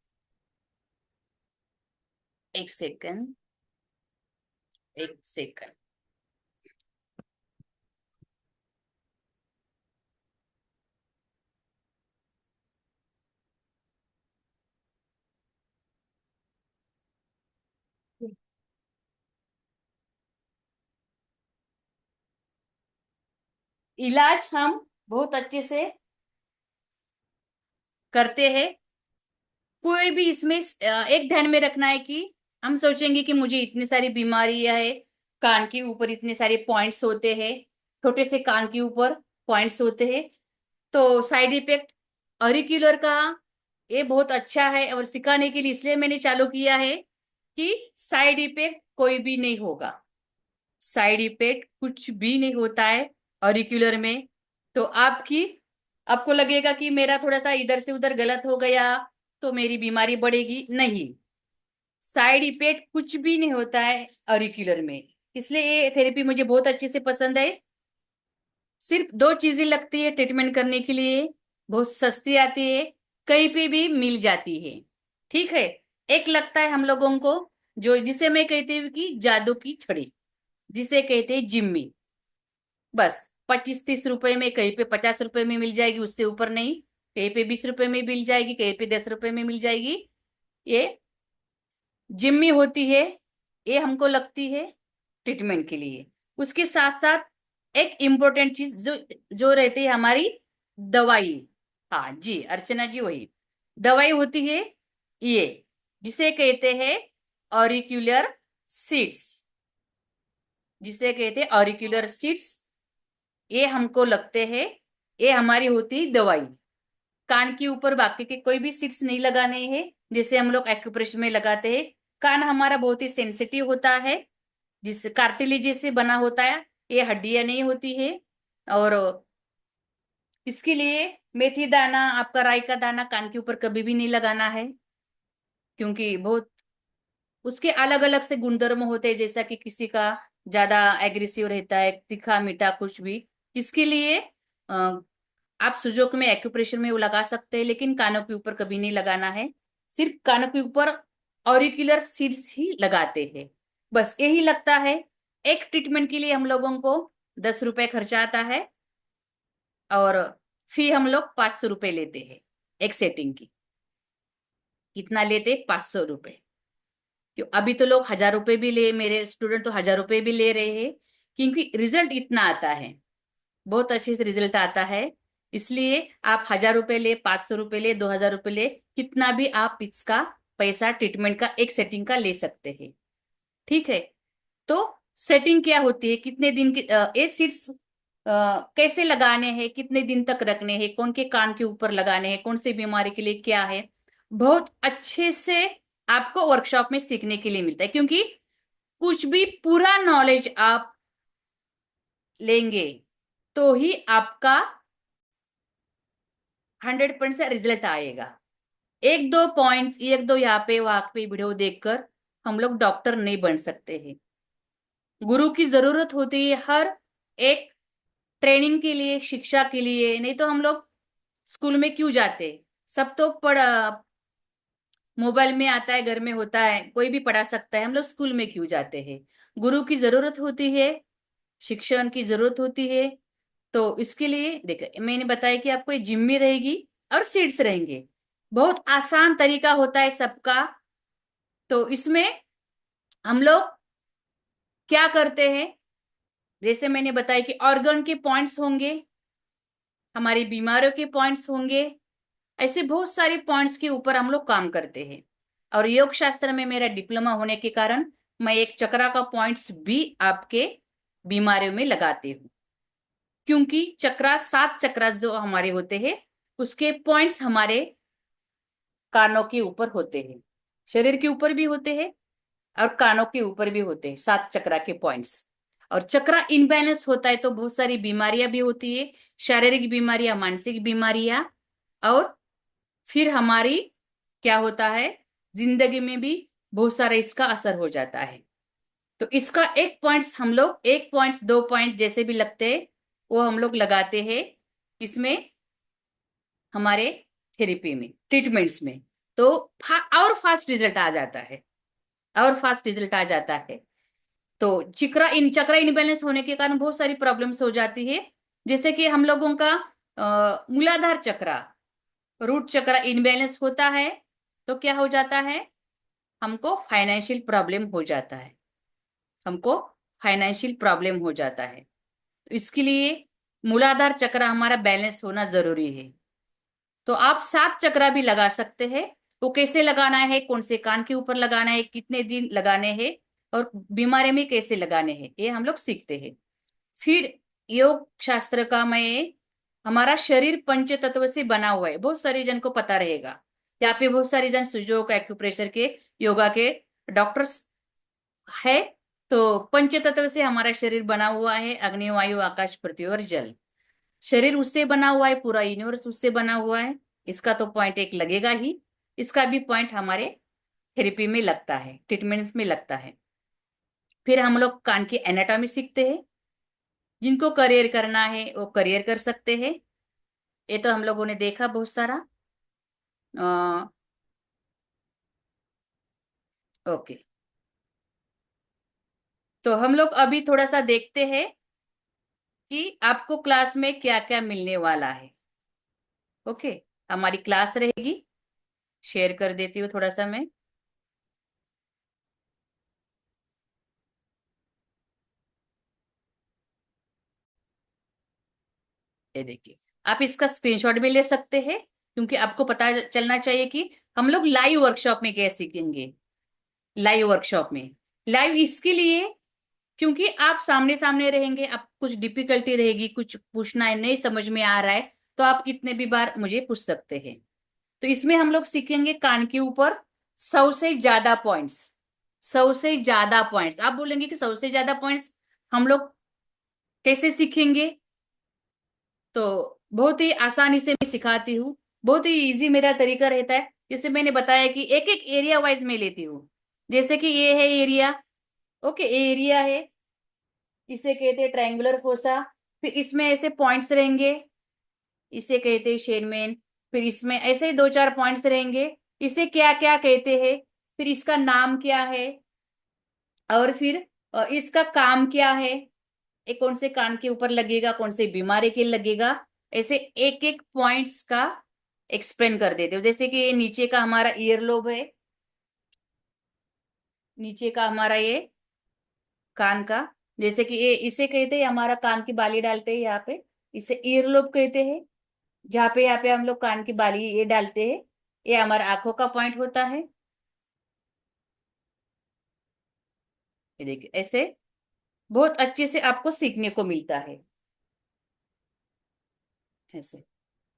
एक सेकंड, एक सेकंड। इलाज हम बहुत अच्छे से करते हैं। कोई भी इसमें एक ध्यान में रखना है कि हम सोचेंगे कि मुझे इतनी सारी बीमारियां है, कान के ऊपर इतने सारे पॉइंट्स होते हैं, छोटे से कान के ऊपर पॉइंट्स होते हैं, तो साइड इफेक्ट ऑरिक्यूलर का ये बहुत अच्छा है। और सिखाने के लिए इसलिए मैंने चालू किया है कि साइड इफेक्ट कोई भी नहीं होगा, साइड इफेक्ट कुछ भी नहीं होता है ऑरिक्यूलर में। तो आपको लगेगा कि मेरा थोड़ा सा इधर से उधर गलत हो गया तो मेरी बीमारी बढ़ेगी, नहीं, साइड इफेक्ट कुछ भी नहीं होता है ऑरिक्यूलर में। इसलिए ये थेरेपी मुझे बहुत अच्छे से पसंद है। सिर्फ दो चीजें लगती है ट्रीटमेंट करने के लिए, बहुत सस्ती आती है, कहीं पे भी मिल जाती है। ठीक है, एक लगता है हम लोगों को, जो जिसे मैं कहती हूँ कि जादू की छड़ी, जिसे कहते हैं जिम्मी। बस 25-30 रुपए में, कहीं पे 50 रुपए में मिल जाएगी, उससे ऊपर नहीं। कहीं पे 20 रुपए में मिल जाएगी, कहीं पे 10 रुपए में मिल जाएगी। ये जिम्मी होती है, ये हमको लगती है ट्रीटमेंट के लिए। उसके साथ साथ एक इम्पोर्टेंट चीज जो जो रहती है हमारी दवाई। हाँ जी अर्चना जी, वही दवाई होती है ये, जिसे कहते हैं ऑरिक्यूलर सीड्स, जिसे कहते हैं ऑरिक्यूलर सीड्स। ये हमको लगते हैं, ये हमारी होती है दवाई। कान के ऊपर बाकी के कोई भी सीड्स नहीं लगाने हैं, जैसे हम लोग एक्यूप्रेशर में लगाते हैं। कान हमारा बहुत ही सेंसिटिव होता है, जिस कार्टिलेज से बना होता है, ये हड्डियां नहीं होती है। और इसके लिए मेथी दाना, आपका राई का दाना कान के ऊपर कभी भी नहीं लगाना है, क्योंकि बहुत उसके अलग अलग से गुणधर्म होते हैं, जैसा कि किसी का ज्यादा एग्रेसिव रहता है, तीखा मीठा कुछ भी। इसके लिए आप सुजोक में एक्यूप्रेशर में वो लगा सकते हैं, लेकिन कानों के ऊपर कभी नहीं लगाना है। सिर्फ कानों के ऊपर ऑरिकुलर सीड्स ही लगाते हैं, बस यही लगता है। एक ट्रीटमेंट के लिए हम लोगों को 10 रुपए खर्चा आता है, और फी हम लोग 500 रुपए लेते हैं एक सेटिंग की। कितना लेते? 500 रुपए। क्यों, अभी तो लोग 1000 रुपए भी ले, मेरे स्टूडेंट तो 1000 रुपए भी ले रहे हैं, क्योंकि रिजल्ट इतना आता है, बहुत अच्छे से रिजल्ट आता है। इसलिए आप 1000 रुपए ले, 500 रुपए ले, 2000 रुपए ले, कितना भी आप इसका पैसा ट्रीटमेंट का एक सेटिंग का ले सकते हैं। ठीक है, तो सेटिंग क्या होती है, कितने दिन की ये सीड्स कैसे लगाने हैं, कितने दिन तक रखने हैं, कौन के कान के ऊपर लगाने हैं, कौन सी बीमारी के लिए क्या है, बहुत अच्छे से आपको वर्कशॉप में सीखने के लिए मिलता है। क्योंकि कुछ भी पूरा नॉलेज आप लेंगे तो ही आपका 100% रिजल्ट आएगा। एक दो पॉइंट्स, एक दो यहाँ पे वहां पे वीडियो देखकर हम लोग डॉक्टर नहीं बन सकते हैं। गुरु की जरूरत होती है हर एक ट्रेनिंग के लिए, शिक्षा के लिए। नहीं तो हम लोग स्कूल में क्यों जाते? सब तो मोबाइल में आता है, घर में होता है, कोई भी पढ़ा सकता है, हम लोग स्कूल में क्यों जाते हैं? गुरु की जरूरत होती है, शिक्षण की जरूरत होती है। तो इसके लिए देखिए, मैंने बताया कि आपको ये जिम्मी रहेगी और सीड्स रहेंगे। बहुत आसान तरीका होता है सबका। तो इसमें हम लोग क्या करते हैं, जैसे मैंने बताया कि ऑर्गन के पॉइंट्स होंगे, हमारी बीमारियों के पॉइंट्स होंगे, ऐसे बहुत सारे पॉइंट्स के ऊपर हम लोग काम करते हैं। और योग शास्त्र में मेरा डिप्लोमा होने के कारण मैं एक चक्रा का पॉइंट्स भी आपके बीमारियों में लगाती हूँ। क्योंकि चक्रा, 7 चक्रा जो हमारे होते हैं, उसके पॉइंट्स हमारे कानों के ऊपर होते हैं, शरीर के ऊपर भी होते हैं, और कानों के ऊपर भी होते हैं 7 चक्रा के पॉइंट्स। और चक्रा इनबैलेंस होता है तो बहुत सारी बीमारियां भी होती है, शारीरिक बीमारियां, मानसिक बीमारियां, और फिर हमारी क्या होता है, जिंदगी में भी बहुत सारा इसका असर हो जाता है। तो इसका एक पॉइंट्स हम लोग, 1 पॉइंट्स 2 पॉइंट जैसे भी लगते हैं वो हम लोग लगाते हैं इसमें, हमारे थेरेपी में, ट्रीटमेंट्स में। तो और फास्ट रिजल्ट आ जाता है, और फास्ट रिजल्ट आ जाता है। तो चक्रा इनबैलेंस होने के कारण बहुत सारी प्रॉब्लम्स हो जाती है, जैसे कि हम लोगों का मूलाधार चक्रा, रूट चक्रा इनबैलेंस होता है तो क्या हो जाता है, हमको फाइनेंशियल प्रॉब्लम हो जाता है, हमको फाइनेंशियल प्रॉब्लम हो जाता है। तो इसके लिए मूलाधार चक्रा हमारा बैलेंस होना जरूरी है। तो आप 7 चक्रा भी लगा सकते हैं। वो कैसे लगाना है, कौन से कान के ऊपर लगाना है, कितने दिन लगाने हैं, और बीमारी में कैसे लगाने हैं, ये हम लोग सीखते हैं। फिर योग शास्त्र का मैं, हमारा शरीर पंच तत्व से बना हुआ है, बहुत सारे जन को पता रहेगा। यहाँ पे बहुत सारे जन सुजोग, एक्यूप्रेशर के, योगा के डॉक्टर्स है। तो पंच तत्व से हमारा शरीर बना हुआ है, अग्नि, वायु, आकाश, पृथ्वी और जल। शरीर उससे बना हुआ है, पूरा यूनिवर्स उससे बना हुआ है। इसका तो पॉइंट एक लगेगा ही, इसका भी पॉइंट हमारे थेरेपी में लगता है, ट्रीटमेंट्स में लगता है। फिर हम लोग कान की एनाटॉमी सीखते हैं, जिनको करियर करना है वो करियर कर सकते हैं। ये तो हम लोगों ने देखा बहुत सारा। ओके, तो हम लोग अभी थोड़ा सा देखते हैं कि आपको क्लास में क्या क्या मिलने वाला है। ओके, हमारी क्लास रहेगी, शेयर कर देती हूँ थोड़ा सा मैं। ये देखिए, आप इसका स्क्रीनशॉट भी ले सकते हैं, क्योंकि आपको पता चलना चाहिए कि हम लोग लाइव वर्कशॉप में क्या सीखेंगे। लाइव वर्कशॉप में, लाइव इसके लिए क्योंकि आप सामने सामने रहेंगे, आप कुछ डिफिकल्टी रहेगी, कुछ पूछना है, नहीं समझ में आ रहा है, तो आप कितने भी बार मुझे पूछ सकते हैं। तो इसमें हम लोग सीखेंगे कान के ऊपर 100 से ज्यादा पॉइंट्स। 100 से ज्यादा पॉइंट्स, आप बोलेंगे कि 100 से ज्यादा पॉइंट्स हम लोग कैसे सीखेंगे। तो बहुत ही आसानी से मैं सिखाती हूँ, बहुत ही इजी मेरा तरीका रहता है। जैसे मैंने बताया कि एक एक एरिया वाइज मैं लेती हूँ, जैसे कि ये है एरिया। ओके, एरिया है, इसे कहते हैं ट्रायंगुलर फोसा। फिर इसमें ऐसे पॉइंट्स रहेंगे, इसे कहते हैं शेनमेन। फिर इसमें ऐसे 2 4 पॉइंट्स रहेंगे, इसे क्या क्या कहते हैं, फिर इसका नाम क्या है, और फिर इसका काम क्या है, ये कौन से कान के ऊपर लगेगा, कौन से बीमारी के लगेगा, ऐसे एक एक पॉइंट्स का एक्सप्लेन कर देते हो। जैसे कि ये नीचे का हमारा ईयर लोब है, नीचे का हमारा ये कान का, जैसे कि ये इसे कहते हैं, हमारा कान की बाली डालते हैं यहाँ पे, इसे ईयर लोब कहते हैं। जहाँ पे यहाँ पे हम लोग कान की बाली ये डालते हैं, ये हमारा आंखों का पॉइंट होता है। ये देखिए, ऐसे बहुत अच्छे से आपको सीखने को मिलता है। ऐसे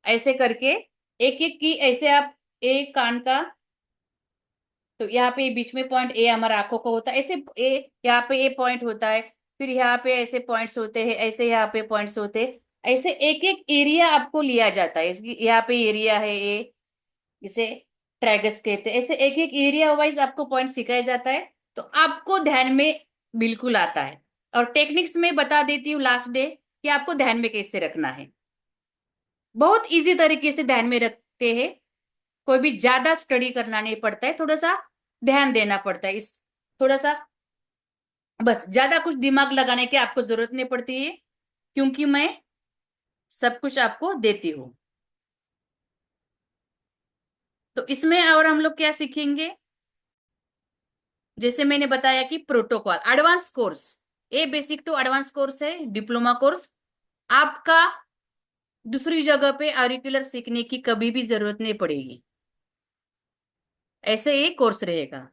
ऐसे करके एक एक की, ऐसे आप एक कान का, तो यहाँ पे बीच में पॉइंट ए हमारा आंखों का होता है, ऐसे ए यहाँ पे ए पॉइंट होता है, फिर यहाँ पे ऐसे पॉइंट्स होते हैं, ऐसे यहाँ पे पॉइंट्स होते हैं, ऐसे एक एक एरिया आपको लिया जाता है। इसकी यहाँ पे एरिया है ए, इसे ट्रैगस कहते हैं। ऐसे एक एक एरिया वाइज आपको पॉइंट सिखाया जाता है, तो आपको ध्यान में बिल्कुल आता है। और टेक्निक्स में बता देती हूँ लास्ट डे कि आपको ध्यान में कैसे रखना है, बहुत इजी तरीके से ध्यान में रखते हैं। कोई भी ज्यादा स्टडी करना नहीं पड़ता है, थोड़ा सा ध्यान देना पड़ता है, इस थोड़ा सा, बस ज्यादा कुछ दिमाग लगाने की आपको जरूरत नहीं पड़ती है, क्योंकि मैं सब कुछ आपको देती हूँ। तो इसमें और हम लोग क्या सीखेंगे, जैसे मैंने बताया कि protocol, advance course, a basic to advance course है, डिप्लोमा कोर्स। आपका दूसरी जगह पे ऑरिकुलर सीखने की कभी भी जरूरत नहीं पड़ेगी, ऐसे ही कोर्स रहेगा।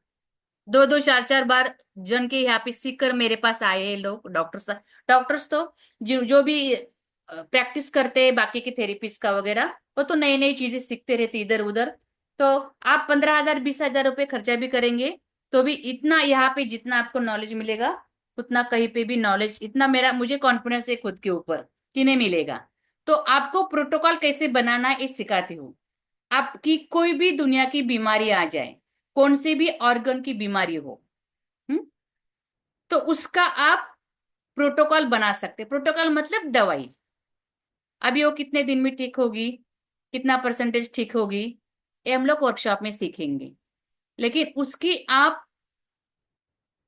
2 2 4 4 बार जन के यहाँ पे सीख कर मेरे पास आए हैं लोग, डॉक्टर्स। डॉक्टर्स तो जो भी प्रैक्टिस करते हैं बाकी के थेरेपिस्ट का वगैरह, वो तो नई नई चीजें सीखते रहते इधर उधर। तो आप 15,000 20,000 रुपये खर्चा भी करेंगे तो भी इतना यहाँ पे जितना आपको नॉलेज मिलेगा उतना कहीं पे भी नॉलेज इतना मुझे कॉन्फिडेंस है खुद के ऊपर कि नहीं मिलेगा। तो आपको प्रोटोकॉल कैसे बनाना है ये सिखाती हूँ। आपकी कोई भी दुनिया की बीमारी आ जाए, कौन सी भी ऑर्गन की बीमारी हो, हम्म, तो उसका आप प्रोटोकॉल बना सकते। प्रोटोकॉल मतलब दवाई। अभी वो कितने दिन में ठीक होगी, कितना परसेंटेज ठीक होगी, ये हम लोग वर्कशॉप में सीखेंगे। लेकिन उसकी आप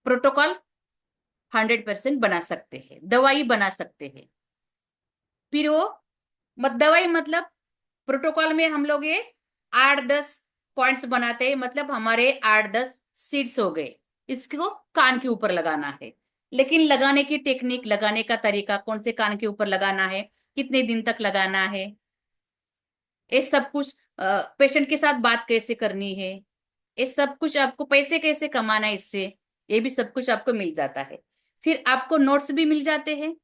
प्रोटोकॉल 100% बना सकते हैं, दवाई बना सकते हैं। फिर वो दवाई मतलब प्रोटोकॉल में हम लोग ये 8-10 पॉइंट्स बनाते हैं, मतलब हमारे 8-10 सीड्स हो गए। इसको कान के ऊपर लगाना है, लेकिन लगाने की टेक्निक, लगाने का तरीका, कौन से कान के ऊपर लगाना है, कितने दिन तक लगाना है, ये सब कुछ, पेशेंट के साथ बात कैसे करनी है, ये सब कुछ, आपको पैसे कैसे कमाना है इससे, ये भी सब कुछ आपको मिल जाता है। फिर आपको नोट्स भी मिल जाते हैं,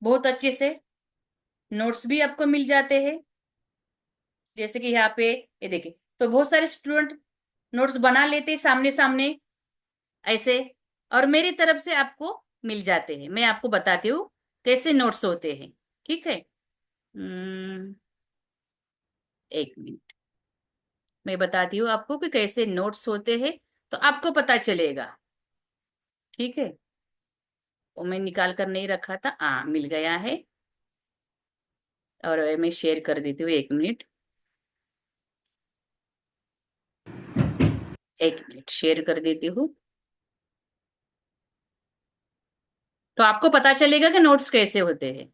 बहुत अच्छे से नोट्स भी आपको मिल जाते हैं। जैसे कि यहाँ पे ये देखिए, तो बहुत सारे स्टूडेंट नोट्स बना लेते हैं सामने सामने ऐसे, और मेरी तरफ से आपको मिल जाते हैं। मैं आपको बताती हूँ कैसे नोट्स होते हैं, ठीक है। 1 मिनट, मैं बताती हूँ आपको कि कैसे नोट्स होते हैं, तो आपको पता चलेगा, ठीक है। वो मैं निकाल कर नहीं रखा था, मिल गया है, और मैं शेयर कर देती हूँ। 1 मिनट, 1 मिनट शेयर कर देती हूँ, तो आपको पता चलेगा कि नोट्स कैसे होते हैं,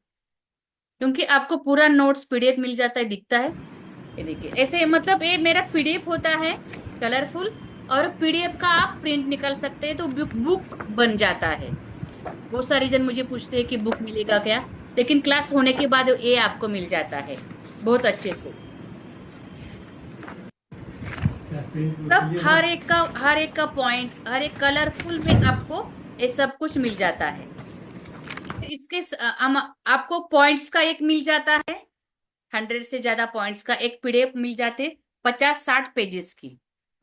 क्योंकि आपको पूरा नोट्स पीडीएफ मिल जाता है, दिखता है। ये देखिए ऐसे, मतलब ये मेरा पीडीएफ होता है कलरफुल, और पीडीएफ का आप प्रिंट निकाल सकते हैं, तो बुक बुक बन जाता है। बहुत सारे जन मुझे पूछते हैं कि बुक मिलेगा क्या, लेकिन क्लास होने के बाद ये आपको मिल जाता है बहुत अच्छे से। सब हर एक का पॉइंट्स, हर एक कलरफुल में आपको ये सब कुछ मिल जाता है। इसके आपको पॉइंट्स का एक मिल जाता है, 100 से ज्यादा पॉइंट्स का एक पीडीएफ मिल जाते, 50-60 पेजेस की।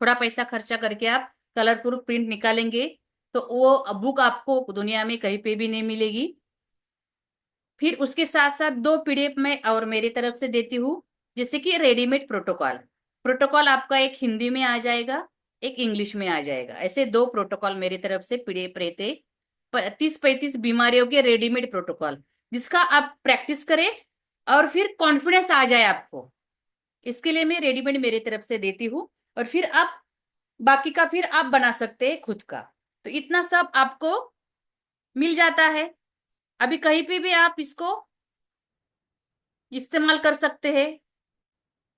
थोड़ा पैसा खर्चा करके आप कलरफुल प्रिंट निकालेंगे तो वो बुक आपको दुनिया में कहीं पे भी नहीं मिलेगी। फिर उसके साथ साथ 2 पीडीएफ में और मेरी तरफ से देती हूँ, जैसे कि रेडीमेड प्रोटोकॉल। प्रोटोकॉल आपका एक हिंदी में आ जाएगा, एक इंग्लिश में आ जाएगा। ऐसे 2 प्रोटोकॉल मेरी तरफ से पीडीएफ रहते, 30-35 बीमारियों के रेडीमेड प्रोटोकॉल, जिसका आप प्रैक्टिस करें और फिर कॉन्फिडेंस आ जाए आपको। इसके लिए मैं रेडीमेड मेरी तरफ से देती हूँ, और फिर आप बाकी का फिर आप बना सकते हैं खुद का। तो इतना सब आपको मिल जाता है। अभी कहीं पे भी आप इसको इस्तेमाल कर सकते हैं।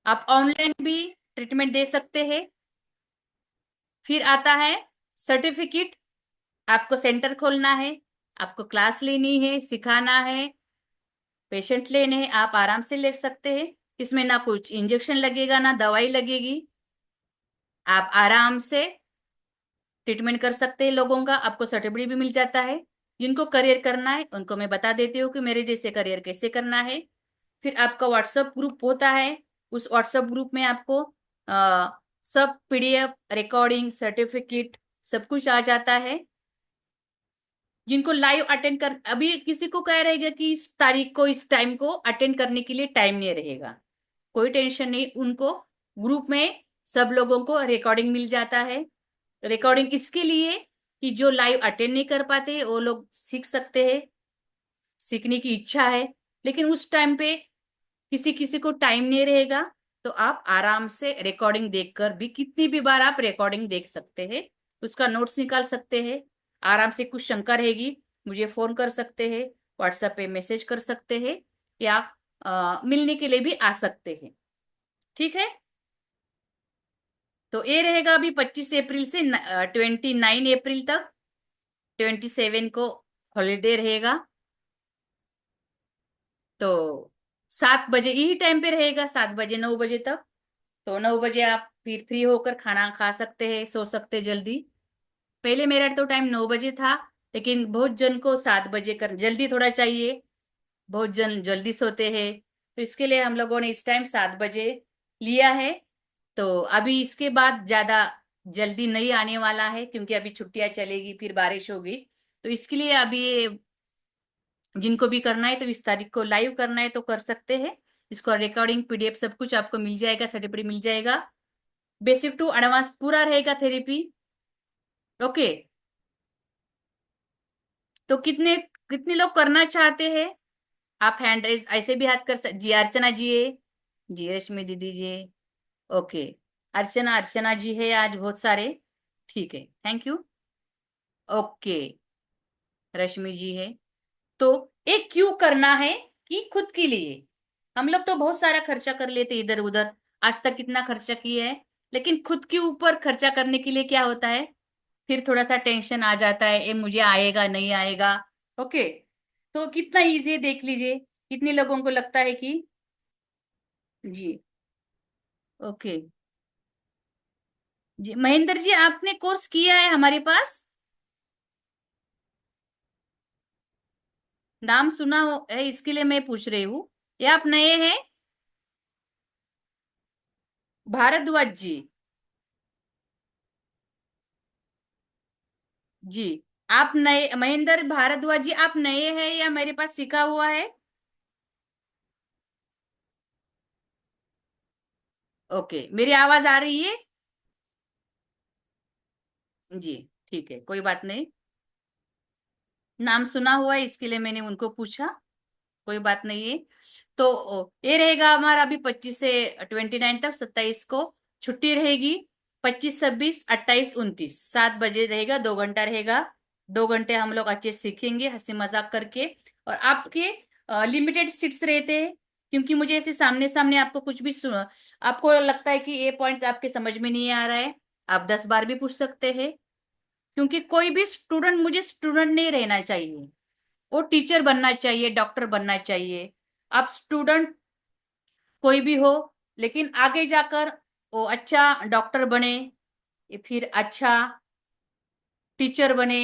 आप ऑनलाइन भी ट्रीटमेंट दे सकते हैं। फिर आता है सर्टिफिकेट। आपको सेंटर खोलना है, आपको क्लास लेनी है, सिखाना है, पेशेंट लेने हैं, आप आराम से ले सकते हैं। इसमें ना कुछ इंजेक्शन लगेगा, ना दवाई लगेगी। आप आराम से ट्रीटमेंट कर सकते हैं लोगों का। आपको सर्टिफिकेट भी मिल जाता है। जिनको करियर करना है उनको मैं बता देती हूँ कि मेरे जैसे करियर कैसे करना है। फिर आपका व्हाट्सएप ग्रुप होता है, उस व्हाट्सएप ग्रुप में आपको सब पीडीएफ, रिकॉर्डिंग, सर्टिफिकेट सब कुछ आ जाता है। जिनको लाइव अटेंड कर, अभी किसी को कह रहेगा कि इस तारीख को, इस टाइम को अटेंड करने के लिए टाइम नहीं रहेगा, कोई टेंशन नहीं। उनको ग्रुप में सब लोगों को रिकॉर्डिंग मिल जाता है। रिकॉर्डिंग इसके लिए कि जो लाइव अटेंड नहीं कर पाते वो लोग सीख सकते हैं, सीखने की इच्छा है। लेकिन उस टाइम पे किसी किसी को टाइम नहीं रहेगा, तो आप आराम से रिकॉर्डिंग देखकर भी कितनी भी बार आप रिकॉर्डिंग देख सकते हैं, उसका नोट्स निकाल सकते हैं। आराम से कुछ शंका रहेगी मुझे फोन कर सकते हैं, व्हाट्सएप पे मैसेज कर सकते हैं, या मिलने के लिए भी आ सकते हैं, ठीक है। तो ये रहेगा अभी 25 अप्रैल से 29 अप्रैल तक। 27 को हॉलीडे रहेगा। तो 7 बजे यही टाइम पे रहेगा, 7 बजे 9 बजे तक। तो 9 बजे आप फिर फ्री होकर खाना खा सकते हैं, सो सकते हैं जल्दी। पहले मेरा तो टाइम 9 बजे था, लेकिन बहुत जन को 7 बजे कर जल्दी थोड़ा चाहिए, बहुत जन जल्दी सोते हैं, तो इसके लिए हम लोगों ने इस टाइम 7 बजे लिया है। तो अभी इसके बाद ज्यादा जल्दी नहीं आने वाला है, क्योंकि अभी छुट्टियां चलेगी, फिर बारिश होगी। तो इसके लिए अभी जिनको भी करना है तो इस तारीख को लाइव करना है तो कर सकते हैं। इसको रिकॉर्डिंग पीडीएफ सब कुछ आपको मिल जाएगा, सर्टिफिकेट मिल जाएगा। बेसिक टू एडवांस पूरा रहेगा थेरेपी। ओके। तो कितने कितने लोग करना चाहते हैं? आप हैंड रेज ऐसे भी हाथ कर सकते। जी अर्चना जी है, जी रश्मि दीदी जी है। ओके। अर्चना अर्चना जी है आज बहुत सारे। ठीक है, थैंक यू। ओके। रश्मि जी है। तो एक क्यों करना है कि खुद के लिए। हम लोग तो बहुत सारा खर्चा कर लेते इधर उधर, आज तक कितना खर्चा किया है। लेकिन खुद के ऊपर खर्चा करने के लिए क्या होता है, फिर थोड़ा सा टेंशन आ जाता है, ये मुझे आएगा नहीं आएगा। ओके। तो कितना इजी है देख लीजिए। कितने लोगों को लगता है कि जी। ओके। जी महेंद्र जी, आपने कोर्स किया है हमारे पास? नाम सुना है इसके लिए मैं पूछ रही हूँ, या आप नए हैं? भारद्वाज जी। जी। आप नए महेंद्र भारद्वाज जी, आप नए हैं या मेरे पास सीखा हुआ है? ओके, मेरी आवाज आ रही है? जी। ठीक है, कोई बात नहीं। नाम सुना हुआ है इसके लिए मैंने उनको पूछा। कोई बात नहीं है। तो ये रहेगा हमारा अभी 25 से 29 तक, 27 को छुट्टी रहेगी। 25 26 28 29 7 बजे रहेगा, 2 घंटा रहेगा। 2 घंटे हम लोग अच्छे से सीखेंगे हंसी मजाक करके। और आपके लिमिटेड सीट्स रहते हैं, क्योंकि मुझे ऐसे सामने सामने आपको कुछ भी आपको लगता है कि ये पॉइंट्स आपके समझ में नहीं आ रहा है, आप 10 बार भी पूछ सकते हैं। क्योंकि कोई भी स्टूडेंट मुझे स्टूडेंट नहीं रहना चाहिए, वो टीचर बनना चाहिए, डॉक्टर बनना चाहिए। आप स्टूडेंट कोई भी हो, लेकिन आगे जाकर वो अच्छा डॉक्टर बने, या फिर अच्छा टीचर बने,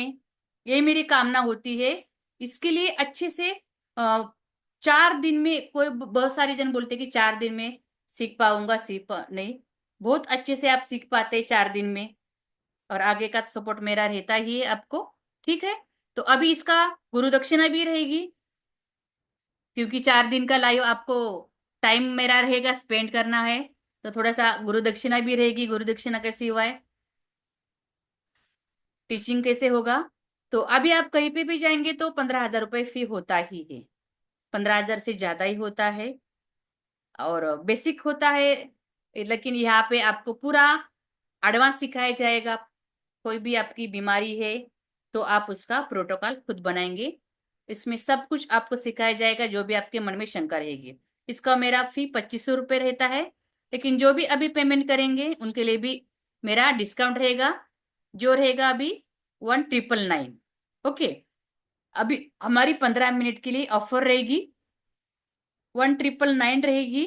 ये मेरी कामना होती है। इसके लिए अच्छे से 4 दिन में, कोई बहुत सारे जन बोलते हैं कि 4 दिन में सीख पाऊंगा, नहीं, बहुत अच्छे से आप सीख पाते हैं 4 दिन में। और आगे का सपोर्ट मेरा रहता ही है आपको। ठीक है। तो अभी इसका गुरु दक्षिणा भी रहेगी, क्योंकि 4 दिन का लाइव आपको टाइम मेरा रहेगा, स्पेंड करना है। तो थोड़ा सा गुरु दक्षिणा भी रहेगी। गुरु दक्षिणा कैसे हुआ है, टीचिंग कैसे होगा। तो अभी आप कहीं पे भी जाएंगे तो 15,000 रुपये फी होता ही है। 15,000 से ज्यादा ही होता है, और बेसिक होता है। लेकिन यहाँ पे आपको पूरा एडवांस सिखाया जाएगा। कोई भी आपकी बीमारी है तो आप उसका प्रोटोकॉल खुद बनाएंगे। इसमें सब कुछ आपको सिखाया जाएगा, जो भी आपके मन में शंका रहेगी। इसका मेरा फी 2500 रुपये रहता है। लेकिन जो भी अभी पेमेंट करेंगे उनके लिए भी मेरा डिस्काउंट रहेगा, जो रहेगा अभी 1,999। ओके। अभी हमारी 15 मिनट के लिए ऑफर रहेगी, 1,999 रहेगी।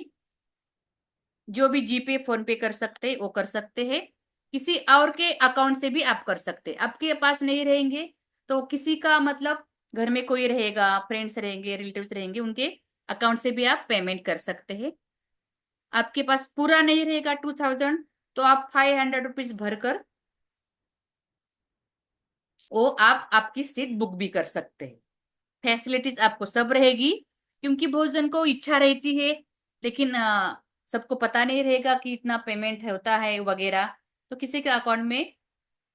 जो भी जीपे फोन पे कर सकते हैं वो कर सकते हैं। किसी और के अकाउंट से भी आप कर सकते हैं। आपके पास नहीं रहेंगे तो किसी का, मतलब घर में कोई रहेगा, फ्रेंड्स रहेंगे, रिलेटिव्स रहेंगे, उनके अकाउंट से भी आप पेमेंट कर सकते हैं। आपके पास पूरा नहीं रहेगा 2,000, तो आप 500 रुपीज भरकर वो आप आपकी सीट बुक भी कर सकते हैं। फैसिलिटीज आपको सब रहेगी, क्योंकि बहुत जन को इच्छा रहती है, लेकिन सबको पता नहीं रहेगा कि इतना पेमेंट होता है वगैरह। तो किसी के अकाउंट में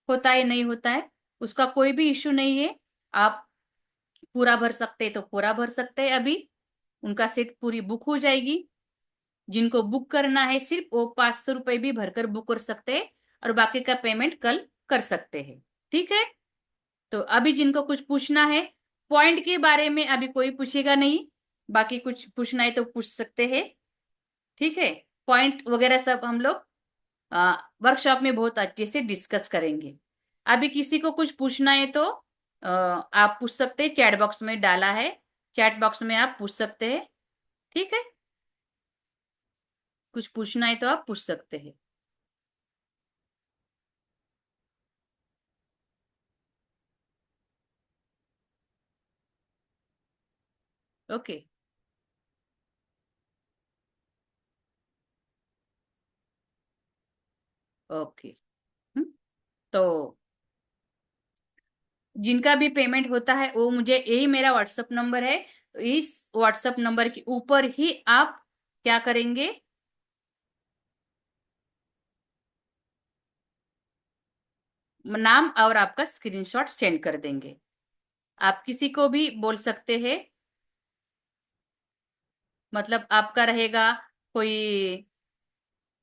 होता है नहीं होता है, उसका कोई भी इश्यू नहीं है। आप पूरा भर सकते हैं तो पूरा भर सकते हैं। अभी उनका सीट पूरी बुक हो जाएगी। जिनको बुक करना है सिर्फ वो 500 रुपये भी भरकर बुक कर सकते हैं, और बाकी का पेमेंट कल कर सकते हैं। ठीक है। तो अभी जिनको कुछ पूछना है, पॉइंट के बारे में अभी कोई पूछेगा नहीं, बाकी कुछ पूछना है तो पूछ सकते हैं। ठीक है। पॉइंट वगैरह सब हम लोग वर्कशॉप में बहुत अच्छे से डिस्कस करेंगे। अभी किसी को कुछ पूछना है तो आप पूछ सकते हैं, चैट बॉक्स में डाला है, चैट बॉक्स में आप पूछ सकते हैं। ठीक है। कुछ पूछना है तो आप पूछ सकते हैं। ओके। ओके। तो जिनका भी पेमेंट होता है वो मुझे, यही मेरा व्हाट्सएप नंबर है, तो इस व्हाट्सएप नंबर के ऊपर ही आप क्या करेंगे, नाम और आपका स्क्रीनशॉट सेंड कर देंगे। आप किसी को भी बोल सकते हैं, मतलब आपका रहेगा कोई